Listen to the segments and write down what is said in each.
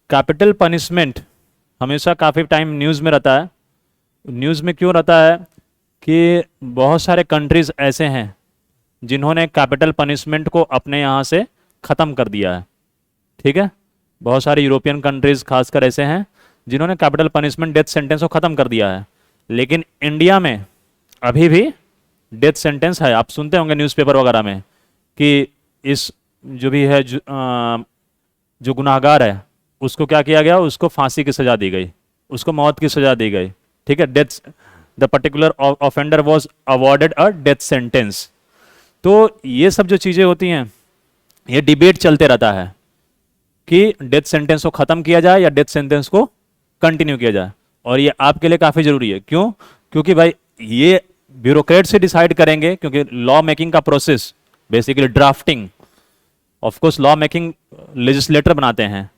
Capital punishment हमेशा काफ़ी time news में रहता है। न्यूज़ में क्यों रहता है कि बहुत सारे कंट्रीज़ ऐसे हैं जिन्होंने कैपिटल पनिशमेंट को अपने यहाँ से ख़त्म कर दिया है। ठीक है, बहुत सारे यूरोपियन कंट्रीज़ खासकर ऐसे हैं जिन्होंने कैपिटल पनिशमेंट डेथ सेंटेंस को ख़त्म कर दिया है। लेकिन इंडिया में अभी भी डेथ सेंटेंस है। आप सुनते होंगे न्यूज़पेपर वगैरह में कि इस जो भी है जो गुनाहगार है उसको क्या किया गया, उसको फांसी की सजा दी गई, उसको मौत की सजा दी गई। ठीक है, death, the particular offender was awarded a death sentence. तो ये सब जो चीज़ें होती हैं, ये डिबेट चलते रहता है कि डेथ सेंटेंस को ख़त्म किया जाए या डेथ सेंटेंस को कंटिन्यू किया जाए। और ये आपके लिए काफ़ी ज़रूरी है। क्यों? क्योंकि भाई ये ब्यूरोक्रेट से डिसाइड करेंगे, क्योंकि लॉ मेकिंग का process basically drafting, of course law making legislator बनाते हैं,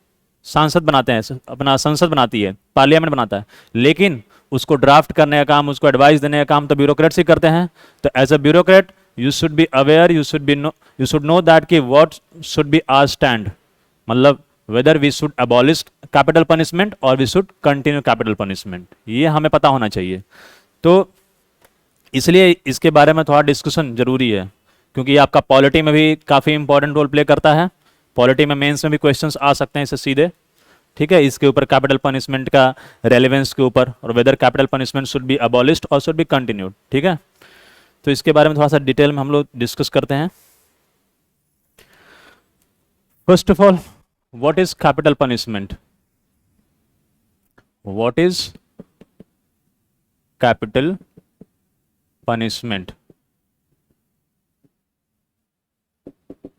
सांसद बनाते हैं, अपना संसद बनाती है, पार्लियामेंट बनाता है, लेकिन उसको ड्राफ्ट करने का काम, उसको एडवाइस देने का काम तो ब्यूरोक्रेट्स ही करते हैं। तो as a bureaucrat you should be aware, you should know that कि what should be our stand, मतलब whether we should abolish capital punishment or we should continue capital punishment, ये हमें पता होना चाहिए। तो इसलिए इसके बारे में थोड़ा डिस्कशन जरूरी है, क्योंकि ये आपका पॉलिटी में भी काफ़ी इंपॉर्टेंट रोल प्ले करता है। पॉलिटी में मेंस में भी क्वेश्चंस आ सकते हैं इससे सीधे। ठीक है, इसके ऊपर कैपिटल पनिशमेंट का रेलेवेंस के ऊपर, और whether capital punishment should be abolished और शुड बी कंटिन्यूड। ठीक है, तो इसके बारे में थोड़ा सा डिटेल में हम लोग डिस्कस करते हैं। First of all, what is capital punishment? What is capital punishment?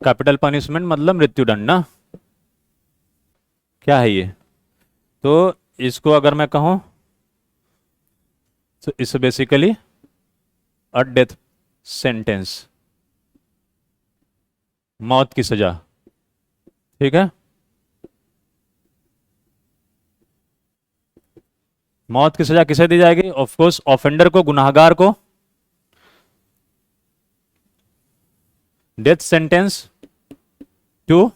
Capital punishment मतलब मृत्युदंड ना, क्या है ये? तो इसको अगर मैं कहूं तो it's basically a death sentence, मौत की सजा। ठीक है, मौत की सजा किसे दी जाएगी? ऑफ कोर्स ऑफेंडर को, गुनाहगार को। डेथ सेंटेंस टू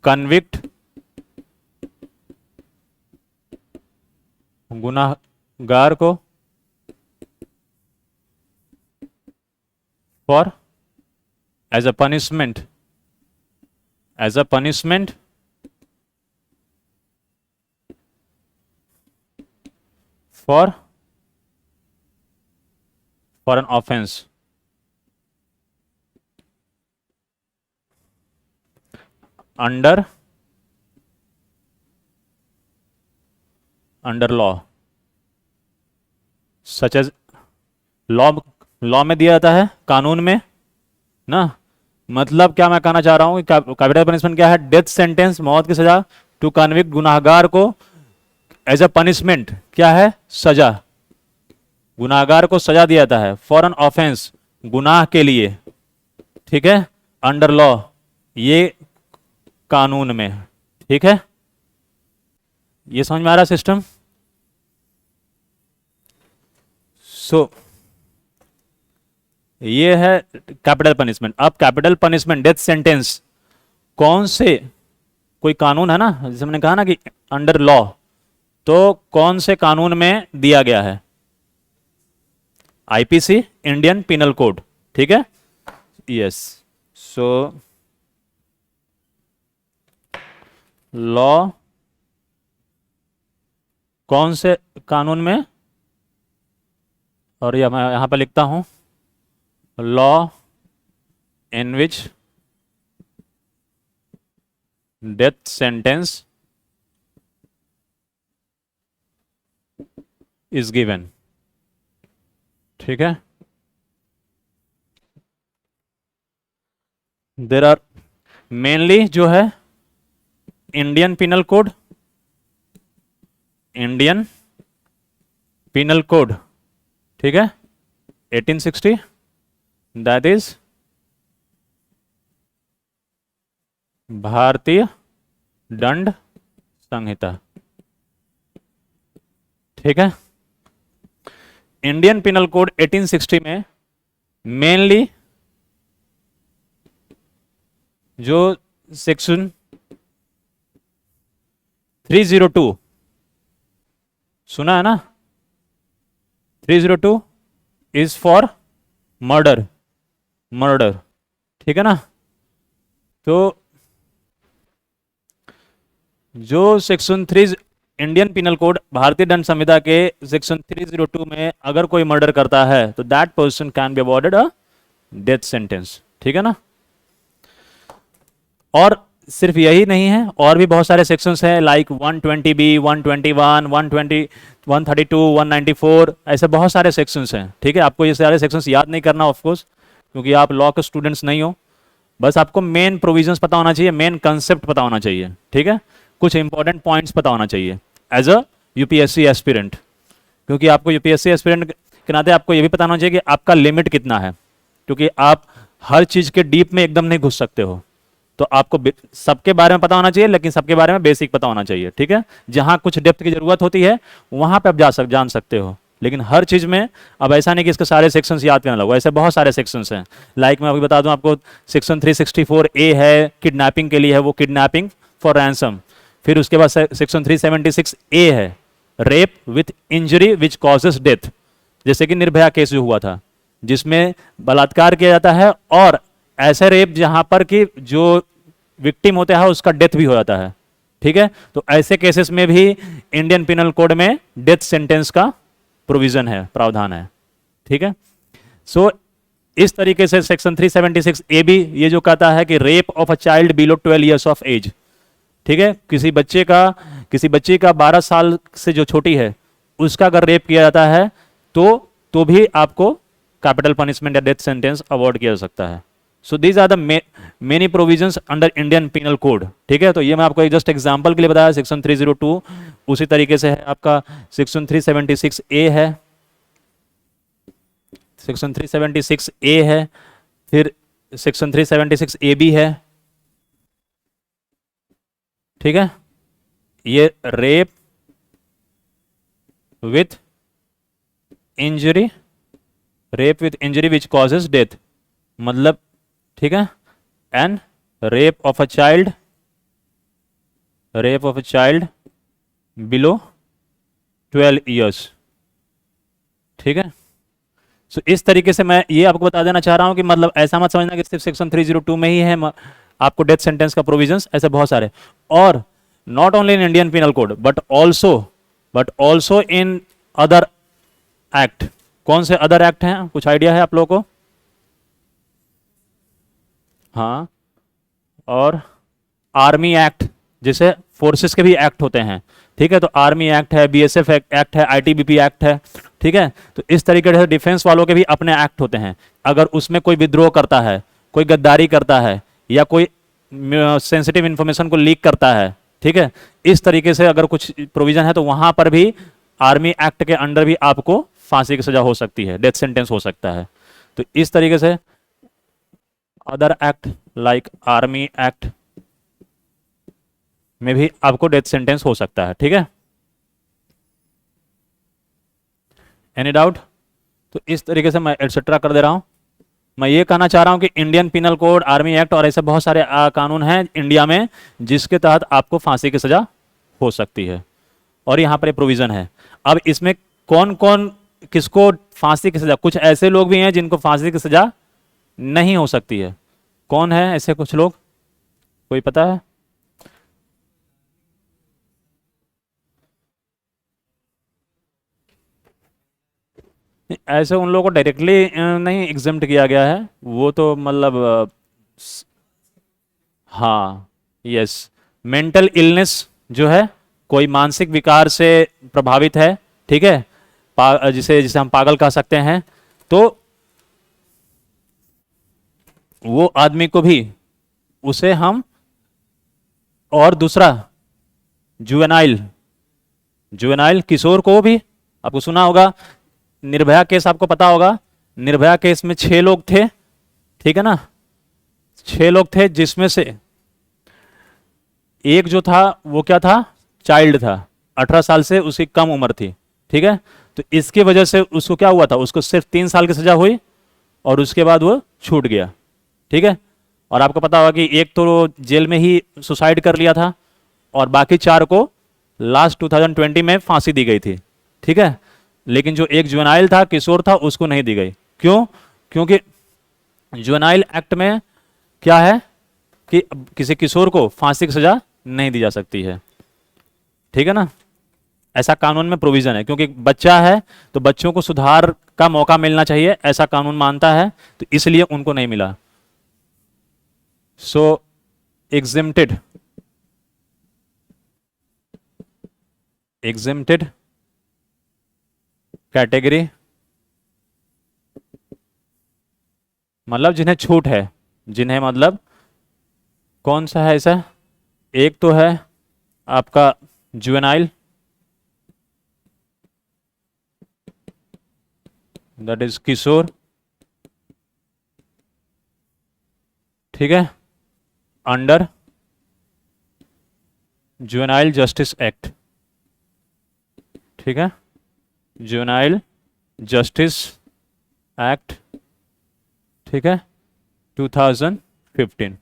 कन्विक्ट गुनाहगार को for as a punishment, as a punishment for for an offence under under law, such as law. Law में दिया जाता है, कानून में ना। मतलब क्या मैं कहना चाह रहा हूं, कैपिटल पनिशमेंट क्या है? डेथ सेंटेंस, मौत की सजा, टू कन्विक्ट गुनाहगार को एज अ पनिशमेंट, क्या है? सजा। गुनाहगार को सजा दिया जाता है फॉर एन ऑफेंस, गुनाह के लिए। ठीक है, अंडर लॉ, ये कानून में। ठीक है, ये समझ में आ रहा सिस्टम? सो ये है कैपिटल पनिशमेंट। अब कैपिटल पनिशमेंट, डेथ सेंटेंस कौन से, कोई कानून है ना, जैसे मैंने कहा ना कि अंडर लॉ, तो कौन से कानून में दिया गया है? IPC, Indian penal code. ठीक है, यस। सो लॉ कौन से कानून में, और ये मैं यहां पर लिखता हूं, law in which death sentence is given. ठीक है, देर आर मेनली जो है Indian penal code, Indian penal code. ठीक है, 1860, दैट इज भारतीय दंड संहिता। ठीक है, इंडियन पिनल कोड 1860 में मेनली जो सेक्शन 302 सुना है ना, 302 इज फॉर मर्डर, मर्डर, ठीक है ना। तो जो सेक्शन 3 इंडियन पिनल कोड भारतीय दंड संहिता के सेक्शन 302 में अगर कोई मर्डर करता है तो that person can be awarded a death sentence, ठीक है ना। और सिर्फ यही नहीं है, और भी बहुत सारे सेक्शंस हैं लाइक 120B, 121, 120, 132, 194, ऐसे बहुत सारे सेक्शंस हैं, ठीक है। आपको ये सारे सेक्शंस याद नहीं करना ऑफ कोर्स, क्योंकि आप लॉ के स्टूडेंट्स नहीं हो। बस आपको मेन प्रोविजंस पता होना चाहिए, मेन कंसेप्ट पता होना चाहिए, ठीक है। कुछ इंपॉर्टेंट पॉइंट्स पता होना चाहिए एज अ यूपीएससी एस्पिरेंट, क्योंकि आपको यूपीएससी एस्पिरेंट के नाते आपको ये भी पता होना चाहिए कि आपका लिमिट कितना है, क्योंकि आप हर चीज के डीप में एकदम नहीं घुस सकते हो। तो आपको सबके बारे में पता होना चाहिए, लेकिन सबके बारे में बेसिक पता होना चाहिए, ठीक है। जहां कुछ डेप्थ की जरूरत होती है वहां पे आप जान सकते हो, लेकिन हर चीज में अब ऐसा नहीं कि इसके सारे सेक्शंस याद करना लगो, ऐसे बहुत सारे सेक्शंस हैं। लाइक मैं अभी बता दूं आपको, सेक्शन 364A है किडनैपिंग के लिए, है वो किडनैपिंग फॉर रैंसम। फिर उसके बाद सेक्शन 376A है rape with injury which causes death, जैसे कि निर्भया केस जो हुआ था, जिसमें बलात्कार किया जाता है और ऐसे रेप जहां पर कि जो विक्टिम होता है उसका डेथ भी हो जाता है, ठीक है। तो ऐसे केसेस में भी इंडियन पिनल कोड में डेथ सेंटेंस का प्रोविजन है, प्रावधान है, ठीक है। सो इस तरीके से सेक्शन 376A भी ये जो कहता है कि rape of a child below 12 years of age, ठीक है। किसी बच्चे का 12 साल से जो छोटी है उसका अगर रेप किया जाता है तो भी आपको कैपिटल पनिशमेंट या डेथ सेंटेंस अवॉर्ड किया जा सकता है। So these are the many provisions under Indian penal code, ठीक है। तो ये मैं आपको जस्ट एग्जांपल के लिए बताया, सेक्शन 302 उसी तरीके से है आपका सेक्शन 376A है, सेक्शन 376A है, फिर सेक्शन 376A भी है, ठीक है। ये rape with injury, rape with injury which causes death, मतलब, ठीक है। And rape of a child below 12 years, ठीक है। सो इस तरीके से मैं ये आपको बता देना चाह रहा हूं कि मतलब ऐसा मत समझना कि सिर्फ सेक्शन 302 में ही है आपको डेथ सेंटेंस का प्रोविजंस, ऐसे बहुत सारे। और not only in Indian penal code but also in other act. कौन से अदर एक्ट हैं, कुछ आइडिया है आप लोगों को? हाँ, और आर्मी एक्ट, जैसे फोर्सेस के भी एक्ट होते हैं, ठीक है। तो आर्मी एक्ट है, बीएसएफ एक्ट है, आईटीबीपी एक्ट है, ठीक है। तो इस तरीके से डिफेंस वालों के भी अपने एक्ट होते हैं। अगर उसमें कोई विद्रोह करता है, कोई गद्दारी करता है, या कोई सेंसिटिव इंफॉर्मेशन को लीक करता है, ठीक है, इस तरीके से अगर कुछ प्रोविजन है तो वहां पर भी आर्मी एक्ट के अंडर भी आपको फांसी की सजा हो सकती है, डेथ सेंटेंस हो सकता है। तो इस तरीके से other act like army act में भी आपको डेथ सेंटेंस हो सकता है, ठीक है। Any doubt? तो इस तरीके से मैं एटसेट्रा कर दे रहा हूं। मैं ये कहना चाह रहा हूं कि Indian penal code, army act और ऐसे बहुत सारे कानून हैं इंडिया में जिसके तहत आपको फांसी की सजा हो सकती है, और यहां पर प्रोविजन है। अब इसमें कौन कौन किसको फांसी की सजा, कुछ ऐसे लोग भी हैं जिनको फांसी की सजा नहीं हो सकती है। कौन है ऐसे कुछ लोग, कोई पता है? ऐसे उन लोगों को डायरेक्टली नहीं एग्जम्प्ट किया गया है, वो तो मतलब हाँ, यस, मेंटल इलनेस जो है, कोई मानसिक विकार से प्रभावित है, ठीक है, जिसे जिसे हम पागल कह सकते हैं, तो वो आदमी को भी उसे हम, और दूसरा जुवेनाइल, किशोर को भी, आपको सुना होगा निर्भया केस, आपको पता होगा निर्भया केस में 6 लोग थे, ठीक है ना, 6 लोग थे, जिसमें से एक जो था वो क्या था, चाइल्ड था, 18 साल से उसकी कम उम्र थी, ठीक है। तो इसकी वजह से उसको क्या हुआ था, उसको सिर्फ 3 साल की सजा हुई और उसके बाद वो छूट गया, ठीक है। और आपको पता होगा कि एक तो जेल में ही सुसाइड कर लिया था और बाकी 4 को लास्ट 2020 में फांसी दी गई थी, ठीक है। लेकिन जो एक जुवेनाइल था, किशोर था, उसको नहीं दी गई। क्यों? क्योंकि जुवेनाइल एक्ट में क्या है कि किसी किशोर को फांसी की सजा नहीं दी जा सकती है, ठीक है ना। ऐसा कानून में प्रोविजन है, क्योंकि बच्चा है तो बच्चों को सुधार का मौका मिलना चाहिए, ऐसा कानून मानता है, तो इसलिए उनको नहीं मिला। सो एग्जिम्प्टेड, एग्जिम्प्टेड कैटेगरी मतलब जिन्हें छूट है, जिन्हें मतलब कौन सा है ऐसा? एक तो है आपका जुवेनाइल, दैट इज किशोर, ठीक है, अंडर जुवेनाइल जस्टिस एक्ट, ठीक है, जुवेनाइल जस्टिस एक्ट, ठीक है, 2015।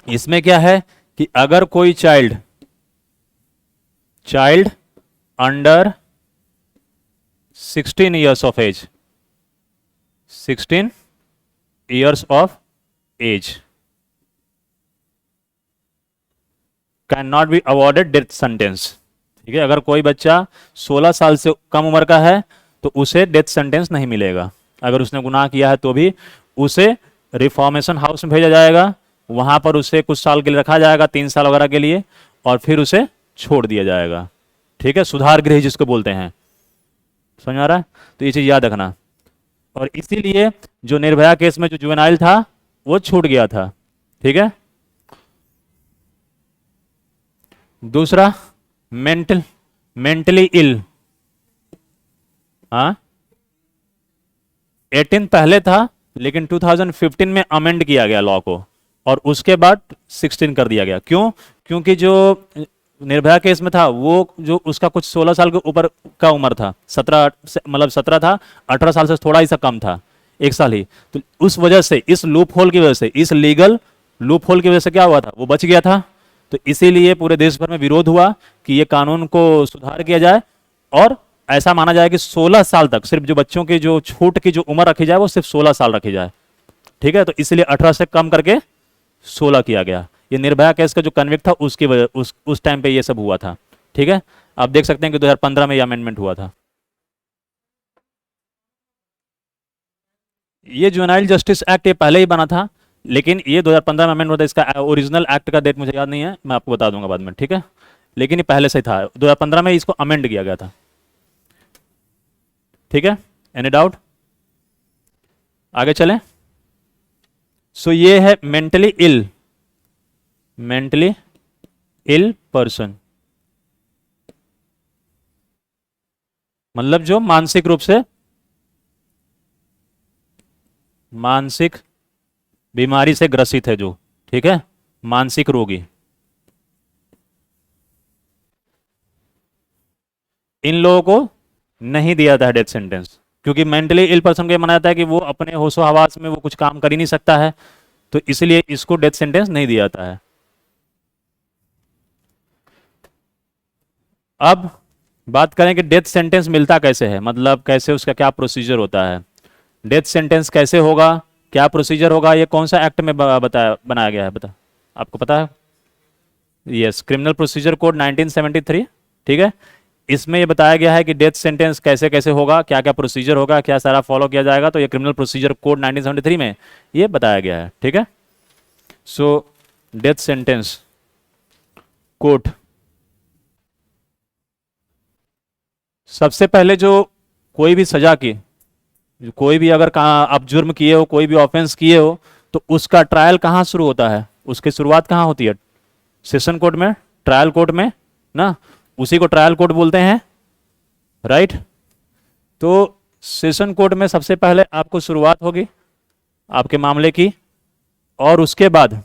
इसमें क्या है कि अगर कोई child under 16 years of age, 16 years of age can not be awarded death sentence, ठीक है। अगर कोई बच्चा 16 साल से कम उम्र का है तो उसे डेथ सेंटेंस नहीं मिलेगा। अगर उसने गुनाह किया है तो भी उसे रिफॉर्मेशन हाउस में भेजा जाएगा, वहां पर उसे कुछ साल के लिए रखा जाएगा, 3 साल वगैरह के लिए, और फिर उसे छोड़ दिया जाएगा, ठीक है। सुधार गृह जिसको बोलते हैं, समझ आ रहा है? तो ये चीज याद रखना। और इसीलिए जो निर्भया केस में जो जुवेनाइल था वो छूट गया था, ठीक है। दूसरा मेंटली इल, हाँ 18 पहले था लेकिन 2015 में अमेंड किया गया लॉ को, और उसके बाद 16 कर दिया गया। क्यों? क्योंकि जो निर्भया केस में था वो जो उसका कुछ 16 साल के ऊपर का उम्र था, 17 मतलब 17 था, 18 साल से थोड़ा ही सा कम था, 1 साल ही। तो उस वजह से, इस लूप होल की वजह से, इस लीगल लूप होल की वजह से क्या हुआ था, वो बच गया था। तो इसीलिए पूरे देश भर में विरोध हुआ कि ये कानून को सुधार किया जाए और ऐसा माना जाए कि 16 साल तक सिर्फ जो बच्चों की जो छूट की जो उम्र रखी जाए वो सिर्फ 16 साल रखी जाए, ठीक है। तो इसलिए 18 से कम करके 16 किया गया। ये निर्भया केस का जो कन्विक्ट था उसकी वजह उस टाइम पे ये सब हुआ था, ठीक है। आप देख सकते हैं कि 2015 में ये अमेंडमेंट हुआ था। ये जुवेनाइल जस्टिस एक्ट ये पहले ही बना था, लेकिन ये 2015 में अमेंड हुआ था। इसका ओरिजिनल एक्ट का डेट मुझे याद नहीं है, मैं आपको बता दूंगा बाद में, ठीक है। लेकिन ये पहले से था, 2015 में इसको अमेंड किया गया था, ठीक है। Any doubt? आगे चलें। सो ये है मेंटली इल पर्सन, मतलब जो मानसिक रूप से, मानसिक बीमारी से ग्रसित है जो, ठीक है, मानसिक रोगी। इन लोगों को नहीं दिया जाता है डेथ सेंटेंस, क्योंकि मेंटली इल पर्सन को ये माना जाता है कि वो अपने होशो हवास में वो कुछ काम कर ही नहीं सकता है, तो इसलिए इसको डेथ सेंटेंस नहीं दिया जाता है। अब बात करें कि डेथ सेंटेंस मिलता कैसे है, मतलब कैसे उसका क्या प्रोसीजर होता है। डेथ सेंटेंस कैसे होगा, क्या प्रोसीजर होगा, ये कौन सा एक्ट में बताया बनाया गया है, बता आपको पता है? यस, क्रिमिनल प्रोसीजर कोड 1973, ठीक है। इसमें ये बताया गया है कि डेथ सेंटेंस कैसे कैसे होगा, क्या क्या प्रोसीजर होगा, क्या सारा फॉलो किया जाएगा, तो ये क्रिमिनल प्रोसीजर कोड 1973 में ये बताया गया है, ठीक है। सो डेथ सेंटेंस कोर्ट, सबसे पहले जो कोई भी सजा की, कोई भी अगर कहाँ आप जुर्म किए हो, कोई भी ऑफेंस किए हो, तो उसका ट्रायल कहाँ शुरू होता है, उसकी शुरुआत कहाँ होती है? सेशन कोर्ट में, ट्रायल कोर्ट में ना, उसी को ट्रायल कोर्ट बोलते हैं, राइट। तो सेशन कोर्ट में सबसे पहले आपको शुरुआत होगी आपके मामले की, और उसके बाद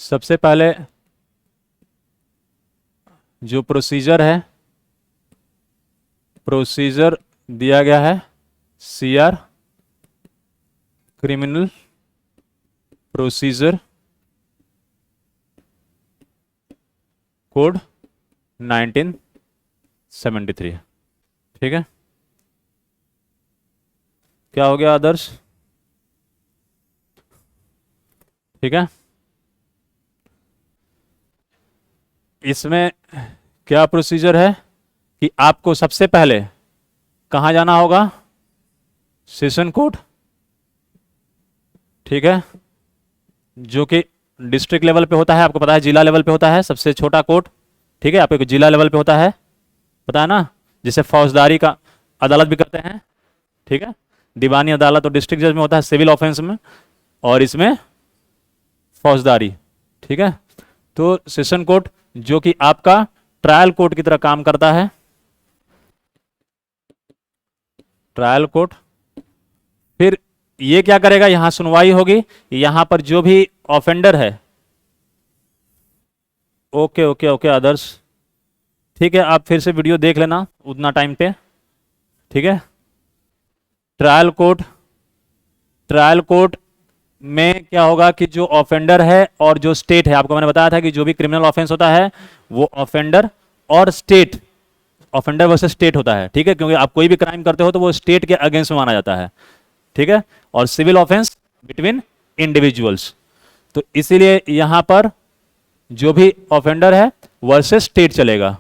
सबसे पहले जो प्रोसीजर है, प्रोसीजर दिया गया है CR, क्रिमिनल प्रोसीजर कोड 1973। ठीक है, क्या हो गया आदर्श? ठीक है, इसमें क्या प्रोसीजर है कि आपको सबसे पहले कहाँ जाना होगा? सेशन कोर्ट, ठीक है, जो कि डिस्ट्रिक्ट लेवल पे होता है, आपको पता है, जिला लेवल पे होता है सबसे छोटा कोर्ट। ठीक है, आपको जिला लेवल पे होता है, पता है ना, जिसे फौजदारी का अदालत भी कहते हैं। ठीक है, दीवानी अदालत तो डिस्ट्रिक्ट जज में होता है, सिविल ऑफेंस में, और इसमें फौजदारी। ठीक है, तो सेशन कोर्ट जो कि आपका ट्रायल कोर्ट की तरह काम करता है, ट्रायल कोर्ट। फिर ये क्या करेगा, यहां सुनवाई होगी, यहां पर जो भी ऑफेंडर है, ओके ओके ओके आदर्श, ठीक है, आप फिर से वीडियो देख लेना उतना टाइम पे। ठीक है, ट्रायल कोर्ट, ट्रायल कोर्ट में क्या होगा कि जो ऑफेंडर है और जो स्टेट है, आपको मैंने बताया था कि जो भी क्रिमिनल ऑफेंस होता है वो ऑफेंडर और स्टेट, ऑफेंडर वर्सेस स्टेट होता है। ठीक है, क्योंकि आप कोई भी क्राइम करते हो तो वो स्टेट के अगेंस्ट में माना जाता है। ठीक है, और सिविल ऑफेंस बिटवीन इंडिविजुअल्स, तो इसीलिए यहां पर जो भी ऑफेंडर है वर्सेस स्टेट चलेगा।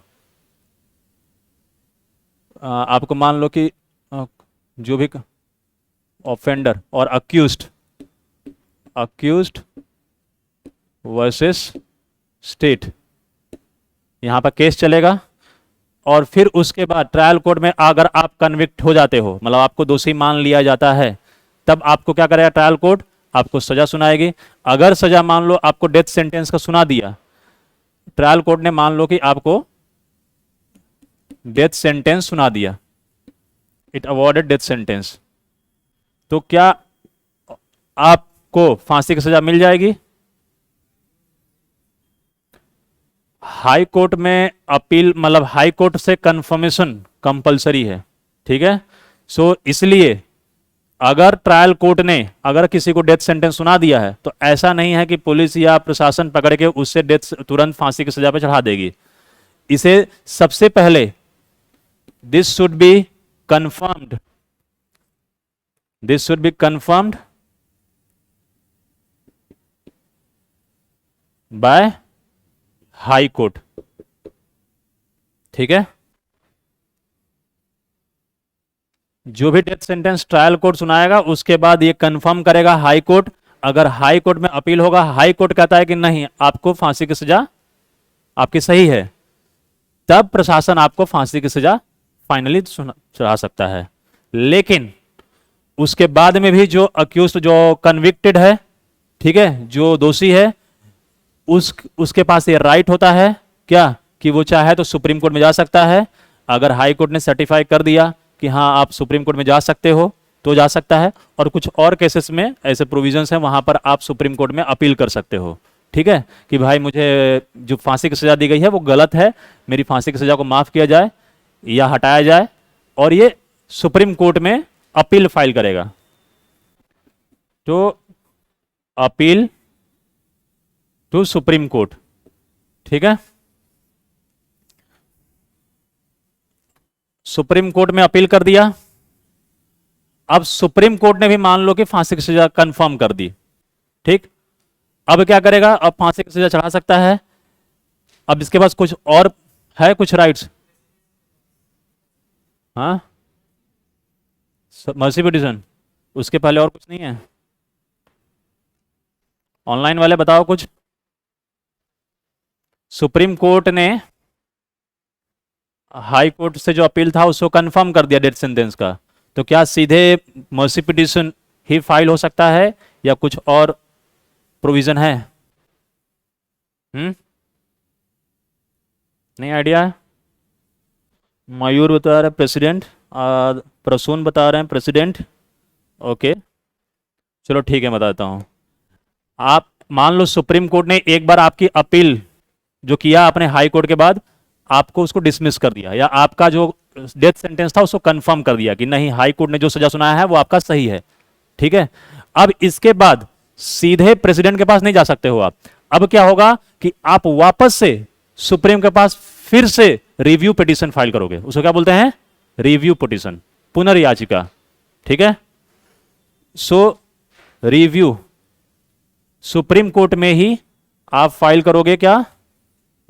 आपको मान लो कि जो भी ऑफेंडर और अक्यूज्ड, अक्यूज्ड वर्सेस स्टेट, यहां पर केस चलेगा। और फिर उसके बाद ट्रायल कोर्ट में अगर आप कन्विक्ट हो जाते हो, मतलब आपको दोषी मान लिया जाता है, तब आपको क्या करेगा ट्रायल कोर्ट? आपको सजा सुनाएगी। अगर सजा मान लो आपको डेथ सेंटेंस का सुना दिया, ट्रायल कोर्ट ने मान लो कि आपको डेथ सेंटेंस सुना दिया, इट अवॉर्डेड डेथ सेंटेंस, तो क्या आपको फांसी की सजा मिल जाएगी? हाई कोर्ट में अपील, मतलब हाई कोर्ट से कंफर्मेशन कंपलसरी है। ठीक है, सो इसलिए अगर ट्रायल कोर्ट ने अगर किसी को डेथ सेंटेंस सुना दिया है तो ऐसा नहीं है कि पुलिस या प्रशासन पकड़ के उससे डेथ तुरंत फांसी की सजा पे चढ़ा देगी। इसे सबसे पहले this should be confirmed, this should be confirmed by high court. ठीक है, जो भी डेथ सेंटेंस ट्रायल कोर्ट सुनाएगा उसके बाद ये कंफर्म करेगा हाई कोर्ट। अगर हाई कोर्ट में अपील होगा, हाई कोर्ट कहता है कि नहीं आपको फांसी की सजा आपकी सही है, तब प्रशासन आपको फांसी की सजा फाइनली चढ़ा सकता है। लेकिन उसके बाद में भी जो अक्यूज्ड, जो कन्विक्टेड है, ठीक है, जो दोषी है, उसके पास ये राइट होता है क्या कि वो चाहे तो सुप्रीम कोर्ट में जा सकता है। अगर हाई कोर्ट ने सर्टिफाई कर दिया कि हाँ आप सुप्रीम कोर्ट में जा सकते हो तो जा सकता है, और कुछ और केसेस में ऐसे प्रोविजंस हैं वहां पर आप सुप्रीम कोर्ट में अपील कर सकते हो। ठीक है, कि भाई मुझे जो फांसी की सजा दी गई है वो गलत है, मेरी फांसी की सजा को माफ किया जाए या हटाया जाए, और ये सुप्रीम कोर्ट में अपील फाइल करेगा। तो अपील टू सुप्रीम कोर्ट। ठीक है, सुप्रीम कोर्ट में अपील कर दिया। अब सुप्रीम कोर्ट ने भी मान लो कि फांसी की सजा कंफर्म कर दी। ठीक, अब क्या करेगा? अब फांसी की सजा चढ़ा सकता है। अब इसके पास कुछ और है, कुछ राइट्स, हाँ, मर्सी पिटीशन, उसके पहले और कुछ नहीं है? ऑनलाइन वाले बताओ कुछ। सुप्रीम कोर्ट ने हाई कोर्ट से जो अपील था उसको कंफर्म कर दिया डेथ सेंटेंस का, तो क्या सीधे मर्सी पिटीशन ही फाइल हो सकता है या कुछ और प्रोविजन है? नहीं आइडिया है? मयूर बता रहे हैं प्रेसिडेंट, प्रसून बता रहे हैं प्रेसिडेंट। ओके, चलो ठीक है, बता देता हूँ। आप मान लो सुप्रीम कोर्ट ने एक बार आपकी अपील जो किया आपने हाई कोर्ट के बाद, आपको उसको डिसमिस कर दिया, या आपका जो डेथ सेंटेंस था उसको कंफर्म कर दिया कि नहीं, हाई कोर्ट ने जो सजा सुनाया है वो आपका सही है। ठीक है, अब इसके बाद सीधे प्रेसिडेंट के पास नहीं जा सकते हो आप। अब क्या होगा कि आप वापस से सुप्रीम के पास फिर से रिव्यू पिटीशन फाइल करोगे। उसको क्या बोलते हैं? रिव्यू पिटीशन, पुनर्याचिका। ठीक है, सो रिव्यू सुप्रीम कोर्ट में ही आप फाइल करोगे, क्या?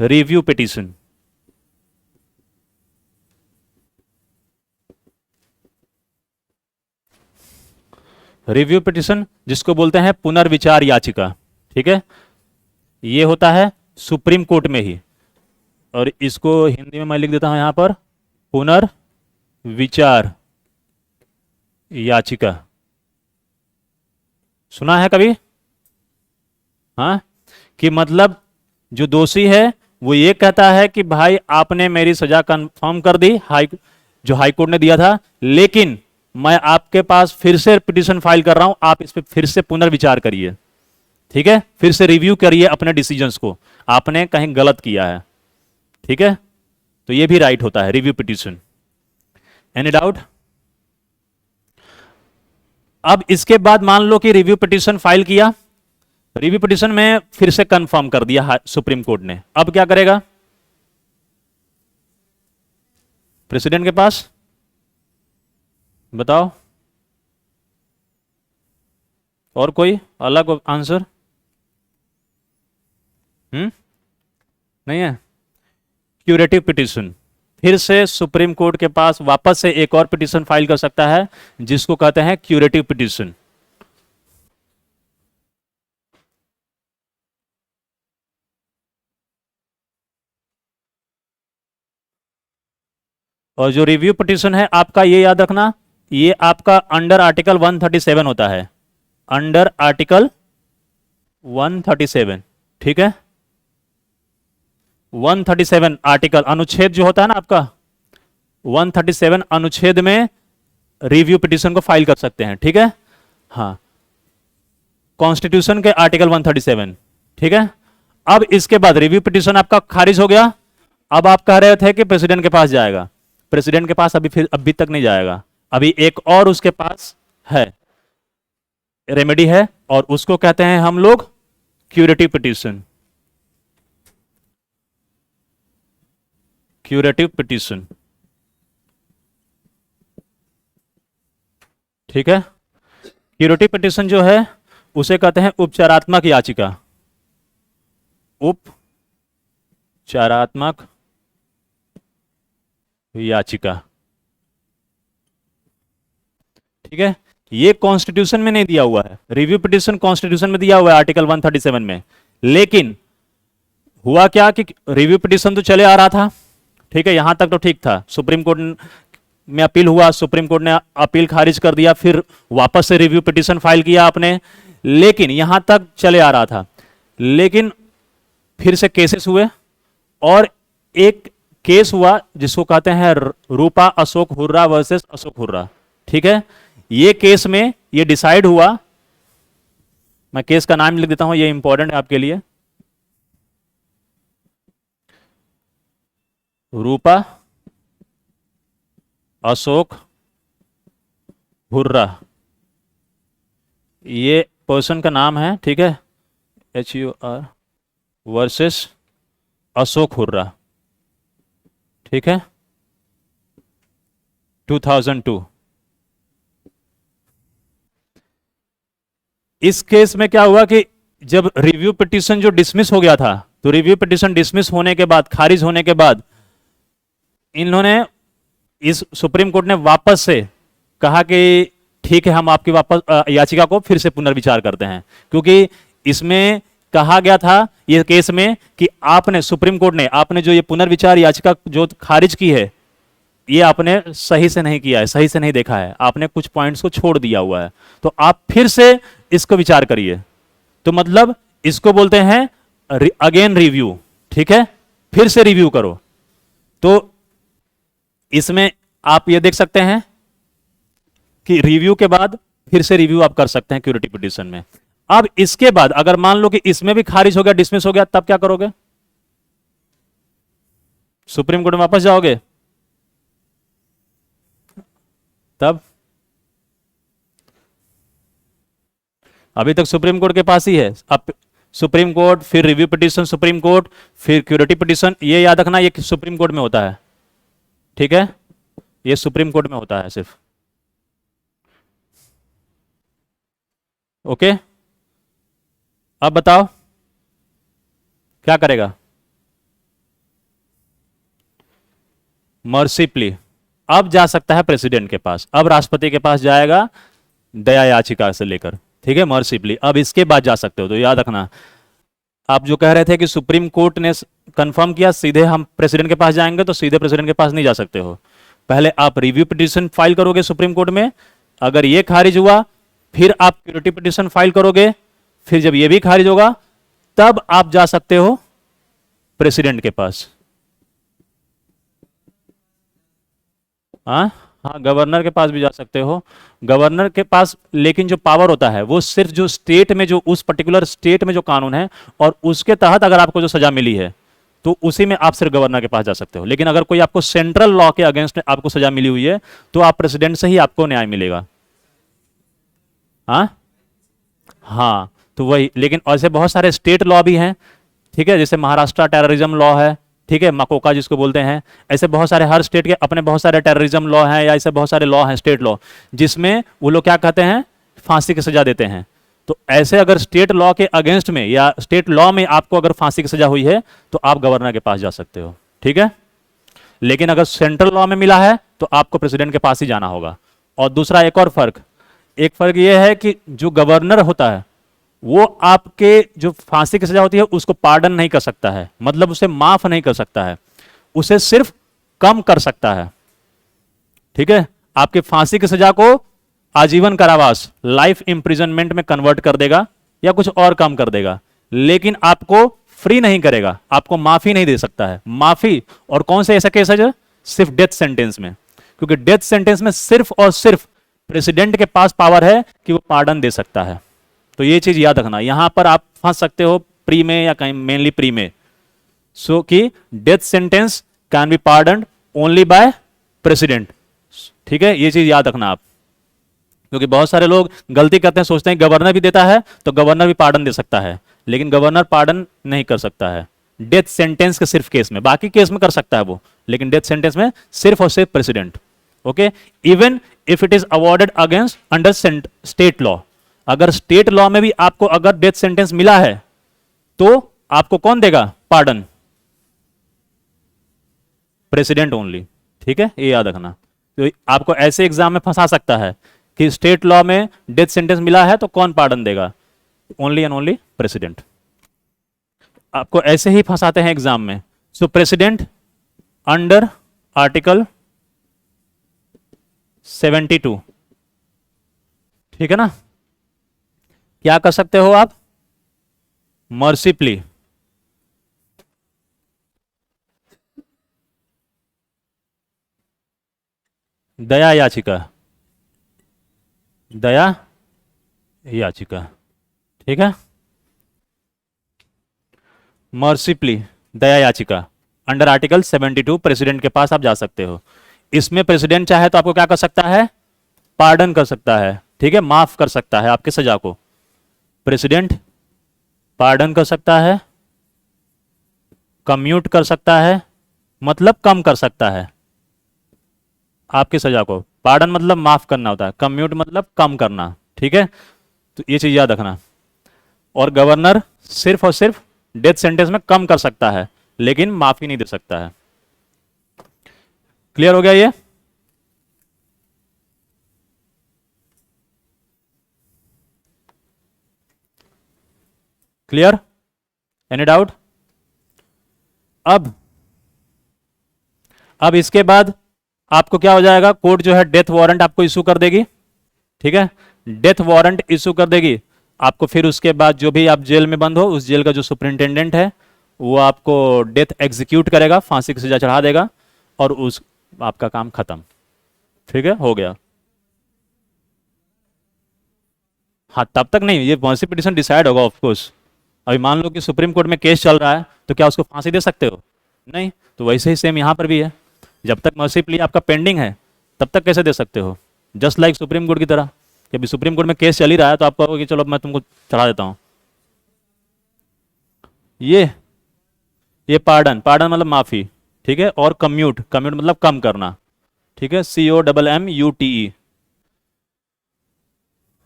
Review petition. रिव्यू पिटीशन जिसको बोलते हैं पुनर्विचार याचिका। ठीक है, ये होता है सुप्रीम कोर्ट में ही, और इसको हिंदी में मैं लिख देता हूं यहां पर, पुनर्विचार याचिका। सुना है कभी? हाँ, कि मतलब जो दोषी है वो ये कहता है कि भाई आपने मेरी सजा कंफर्म कर दी, जो हाई कोर्ट ने दिया था, लेकिन मैं आपके पास फिर से पिटीशन फाइल कर रहा हूं, आप इस पर फिर से पुनर्विचार करिए। ठीक है, फिर से रिव्यू करिए अपने डिसीजंस को, आपने कहीं गलत किया है। ठीक है, तो ये भी राइट होता है, रिव्यू पिटीशन। Any doubt? अब इसके बाद मान लो कि रिव्यू पिटीशन फाइल किया, रिव्यू पिटीशन में फिर से कंफर्म कर दिया सुप्रीम कोर्ट ने, अब क्या करेगा? प्रेसिडेंट के पास, बताओ, और कोई अलग आंसर? नहीं है? क्यूरेटिव पिटीशन, फिर से सुप्रीम कोर्ट के पास वापस से एक और पिटीशन फाइल कर सकता है, जिसको कहते हैं क्यूरेटिव पिटीशन। और जो रिव्यू पिटीशन है आपका, ये याद रखना, ये आपका अंडर आर्टिकल 137 होता है, अंडर आर्टिकल 137। ठीक है, 137 आर्टिकल, अनुच्छेद जो होता है ना आपका, 137 अनुच्छेद में रिव्यू पिटीशन को फाइल कर सकते हैं। ठीक है, हाँ, कॉन्स्टिट्यूशन के आर्टिकल 137। ठीक है, अब इसके बाद रिव्यू पिटीशन आपका खारिज हो गया, अब आप कह रहे थे कि प्रेसिडेंट के पास जाएगा, प्रेसिडेंट के पास अभी तक नहीं जाएगा, अभी एक और उसके पास है, रेमेडी है, और उसको कहते हैं हम लोग क्यूरेटिव पिटीशन। क्यूरेटिव पिटीशन, ठीक है, क्यूरेटिव पिटीशन जो है उसे कहते हैं उपचारात्मक याचिका, उपचारात्मक याचिका। ठीक है, ये कॉन्स्टिट्यूशन में नहीं दिया हुआ है, रिव्यू पिटीशन कॉन्स्टिट्यूशन में दिया हुआ है आर्टिकल 137 में, लेकिन हुआ क्या कि रिव्यू पिटीशन तो चले आ रहा था, ठीक है, यहां तक तो ठीक था, सुप्रीम कोर्ट में अपील हुआ, सुप्रीम कोर्ट ने अपील खारिज कर दिया, फिर वापस से रिव्यू पिटीशन फाइल किया आपने, लेकिन यहां तक चले आ रहा था, लेकिन फिर से केसेस हुए, और एक केस हुआ जिसको कहते हैं रूपा अशोक हुर्रा वर्सेस अशोक हुर्रा। ठीक है, ये केस में ये डिसाइड हुआ, मैं केस का नाम लिख देता हूं, ये इंपॉर्टेंट है आपके लिए, रूपा अशोक हुर्रा, ये पर्सन का नाम है। ठीक है, HUR वर्सेस अशोक हुर्रा। ठीक है, 2002। इस केस में क्या हुआ कि जब रिव्यू पिटीशन जो डिसमिस हो गया था, तो रिव्यू पिटीशन डिसमिस होने के बाद, खारिज होने के बाद, इन्होंने, इस सुप्रीम कोर्ट ने वापस से कहा कि ठीक है, हम आपकी वापस याचिका को फिर से पुनर्विचार करते हैं, क्योंकि इसमें कहा गया था ये केस में कि आपने, सुप्रीम कोर्ट ने, आपने जो ये पुनर्विचार याचिका जो खारिज की है, ये आपने सही से नहीं किया है, सही से नहीं देखा है, आपने कुछ पॉइंट्स को छोड़ दिया हुआ है, तो आप फिर से इसको विचार करिए। तो मतलब इसको बोलते हैं अगेन रिव्यू। ठीक है, फिर से रिव्यू करो। तो इसमें आप ये देख सकते हैं कि रिव्यू के बाद फिर से रिव्यू आप कर सकते हैं क्यूरेटिव पिटीशन में। अब इसके बाद अगर मान लो कि इसमें भी खारिज हो गया, डिसमिस हो गया, तब क्या करोगे? सुप्रीम कोर्ट में वापस जाओगे तब? अभी तक सुप्रीम कोर्ट के पास ही है। अब सुप्रीम कोर्ट, फिर रिव्यू पिटीशन सुप्रीम कोर्ट, फिर क्यूरेटिव पिटीशन, ये याद रखना ये सुप्रीम कोर्ट में होता है, ठीक है, ये सुप्रीम कोर्ट में होता है सिर्फ। ओके, अब बताओ क्या करेगा? मर्सी प्ली, अब जा सकता है प्रेसिडेंट के पास, अब राष्ट्रपति के पास जाएगा दया याचिका से लेकर, ठीक है, मर्सी प्ली, अब इसके बाद जा सकते हो। तो याद रखना, आप जो कह रहे थे कि सुप्रीम कोर्ट ने कंफर्म किया सीधे हम प्रेसिडेंट के पास जाएंगे, तो सीधे प्रेसिडेंट के पास नहीं जा सकते हो। पहले आप रिव्यू पिटीशन फाइल करोगे सुप्रीम कोर्ट में, अगर ये खारिज हुआ फिर आप क्यूरेटिव पिटीशन फाइल करोगे, फिर जब ये भी खारिज होगा तब आप जा सकते हो प्रेसिडेंट के पास। हाँ हाँ, गवर्नर के पास भी जा सकते हो, गवर्नर के पास, लेकिन जो पावर होता है वो सिर्फ जो स्टेट में, जो उस पर्टिकुलर स्टेट में जो कानून है और उसके तहत अगर आपको जो सजा मिली है तो उसी में आप सिर्फ गवर्नर के पास जा सकते हो। लेकिन अगर कोई आपको सेंट्रल लॉ के अगेंस्ट आपको सजा मिली हुई है तो आप प्रेसिडेंट से ही आपको न्याय मिलेगा। हाँ हाँ, तो वही, लेकिन ऐसे बहुत सारे स्टेट लॉ भी हैं, ठीक है, जैसे महाराष्ट्र टेररिज्म लॉ है, ठीक है, मकोका जिसको बोलते हैं, ऐसे बहुत सारे हर स्टेट के अपने बहुत सारे टेररिज्म लॉ हैं, या ऐसे बहुत सारे लॉ हैं स्टेट लॉ, जिसमें वो लोग क्या कहते हैं, फांसी की सजा देते हैं। तो ऐसे अगर स्टेट लॉ के अगेंस्ट में या स्टेट लॉ में आपको अगर फांसी की सजा हुई है तो आप गवर्नर के पास जा सकते हो, ठीक है। लेकिन अगर सेंट्रल लॉ में मिला है तो आपको प्रेसिडेंट के पास ही जाना होगा। और दूसरा एक और फर्क, एक फर्क यह है कि जो गवर्नर होता है वो आपके जो फांसी की सजा होती है उसको पार्डन नहीं कर सकता है, मतलब उसे माफ नहीं कर सकता है, उसे सिर्फ कम कर सकता है, ठीक है। आपके फांसी की सजा को आजीवन कारावास, लाइफ इंप्रिजनमेंट में कन्वर्ट कर देगा या कुछ और कम कर देगा, लेकिन आपको फ्री नहीं करेगा, आपको माफी नहीं दे सकता है। माफी और कौन से ऐसा केस है जो सिर्फ डेथ सेंटेंस में, क्योंकि डेथ सेंटेंस में सिर्फ और सिर्फ प्रेसिडेंट के पास पावर है कि वो पार्डन दे सकता है। तो ये चीज याद रखना, यहां पर आप फंस सकते हो प्री में या कहीं मेनली प्री में, सो कि death sentence can be pardon only by president, ठीक है, ये चीज याद रखना आप, क्योंकि बहुत सारे लोग गलती करते हैं, सोचते हैं गवर्नर भी देता है तो गवर्नर भी पार्डन दे सकता है, लेकिन गवर्नर पार्डन नहीं कर सकता है डेथ सेंटेंस के सिर्फ केस में, बाकी केस में कर सकता है वो, लेकिन डेथ सेंटेंस में सिर्फ और सिर्फ president. Okay, even if it is awarded against under state law, अगर स्टेट लॉ में भी आपको अगर डेथ सेंटेंस मिला है तो आपको कौन देगा पार्डन? प्रेसिडेंट ओनली, ठीक है, ये याद रखना। तो आपको ऐसे एग्जाम में फंसा सकता है कि स्टेट लॉ में डेथ सेंटेंस मिला है तो कौन पार्डन देगा? Only and only president. आपको ऐसे ही फंसाते हैं एग्जाम में। सो प्रेसिडेंट अंडर आर्टिकल 72, ठीक है ना, क्या कर सकते हो आप? मर्सी प्ली, दया याचिका, दया याचिका, ठीक है, मर्सी प्ली, दया याचिका अंडर आर्टिकल 72 प्रेसिडेंट के पास आप जा सकते हो। इसमें प्रेसिडेंट चाहे तो आपको क्या कर सकता है? पार्डन कर सकता है, ठीक है, माफ कर सकता है आपकी सजा को। प्रेसिडेंट पार्डन कर सकता है, कम्यूट कर सकता है, मतलब कम कर सकता है आपकी सजा को। पार्डन मतलब माफ करना होता है, कम्यूट मतलब कम करना, ठीक है, तो ये चीज याद रखना। और गवर्नर सिर्फ और सिर्फ डेथ सेंटेंस में कम कर सकता है, लेकिन माफी नहीं दे सकता है। क्लियर हो गया ये? क्लियर? Any doubt? अब इसके बाद आपको क्या हो जाएगा? कोर्ट जो है डेथ वारंट आपको इशू कर देगी, ठीक है, डेथ वारंट इशू कर देगी आपको। फिर उसके बाद जो भी आप जेल में बंद हो, उस जेल का जो सुपरिंटेंडेंट है वो आपको डेथ एग्जीक्यूट करेगा, फांसी की सजा चढ़ा देगा, और उस आपका काम खत्म, ठीक है, हो गया। हाँ, तब तक नहीं, ये मर्सी पिटीशन डिसाइड होगा ऑफ कोर्स। अभी मान लो कि सुप्रीम कोर्ट में केस चल रहा है, तो क्या उसको फांसी दे सकते हो? नहीं, तो वैसे ही सेम यहाँ पर भी है, जब तक मर्सी प्ली आपका पेंडिंग है तब तक कैसे दे सकते हो, जस्ट लाइक सुप्रीम कोर्ट की तरह, कि अभी सुप्रीम कोर्ट में केस चल ही रहा है तो आप कहोगे कि चलो अब मैं तुमको चढ़ा देता हूँ। ये पार्डन, पार्डन मतलब माफ़ी, ठीक है, और कम्यूट, कम्यूट मतलब कम करना, ठीक है, COMMUTE।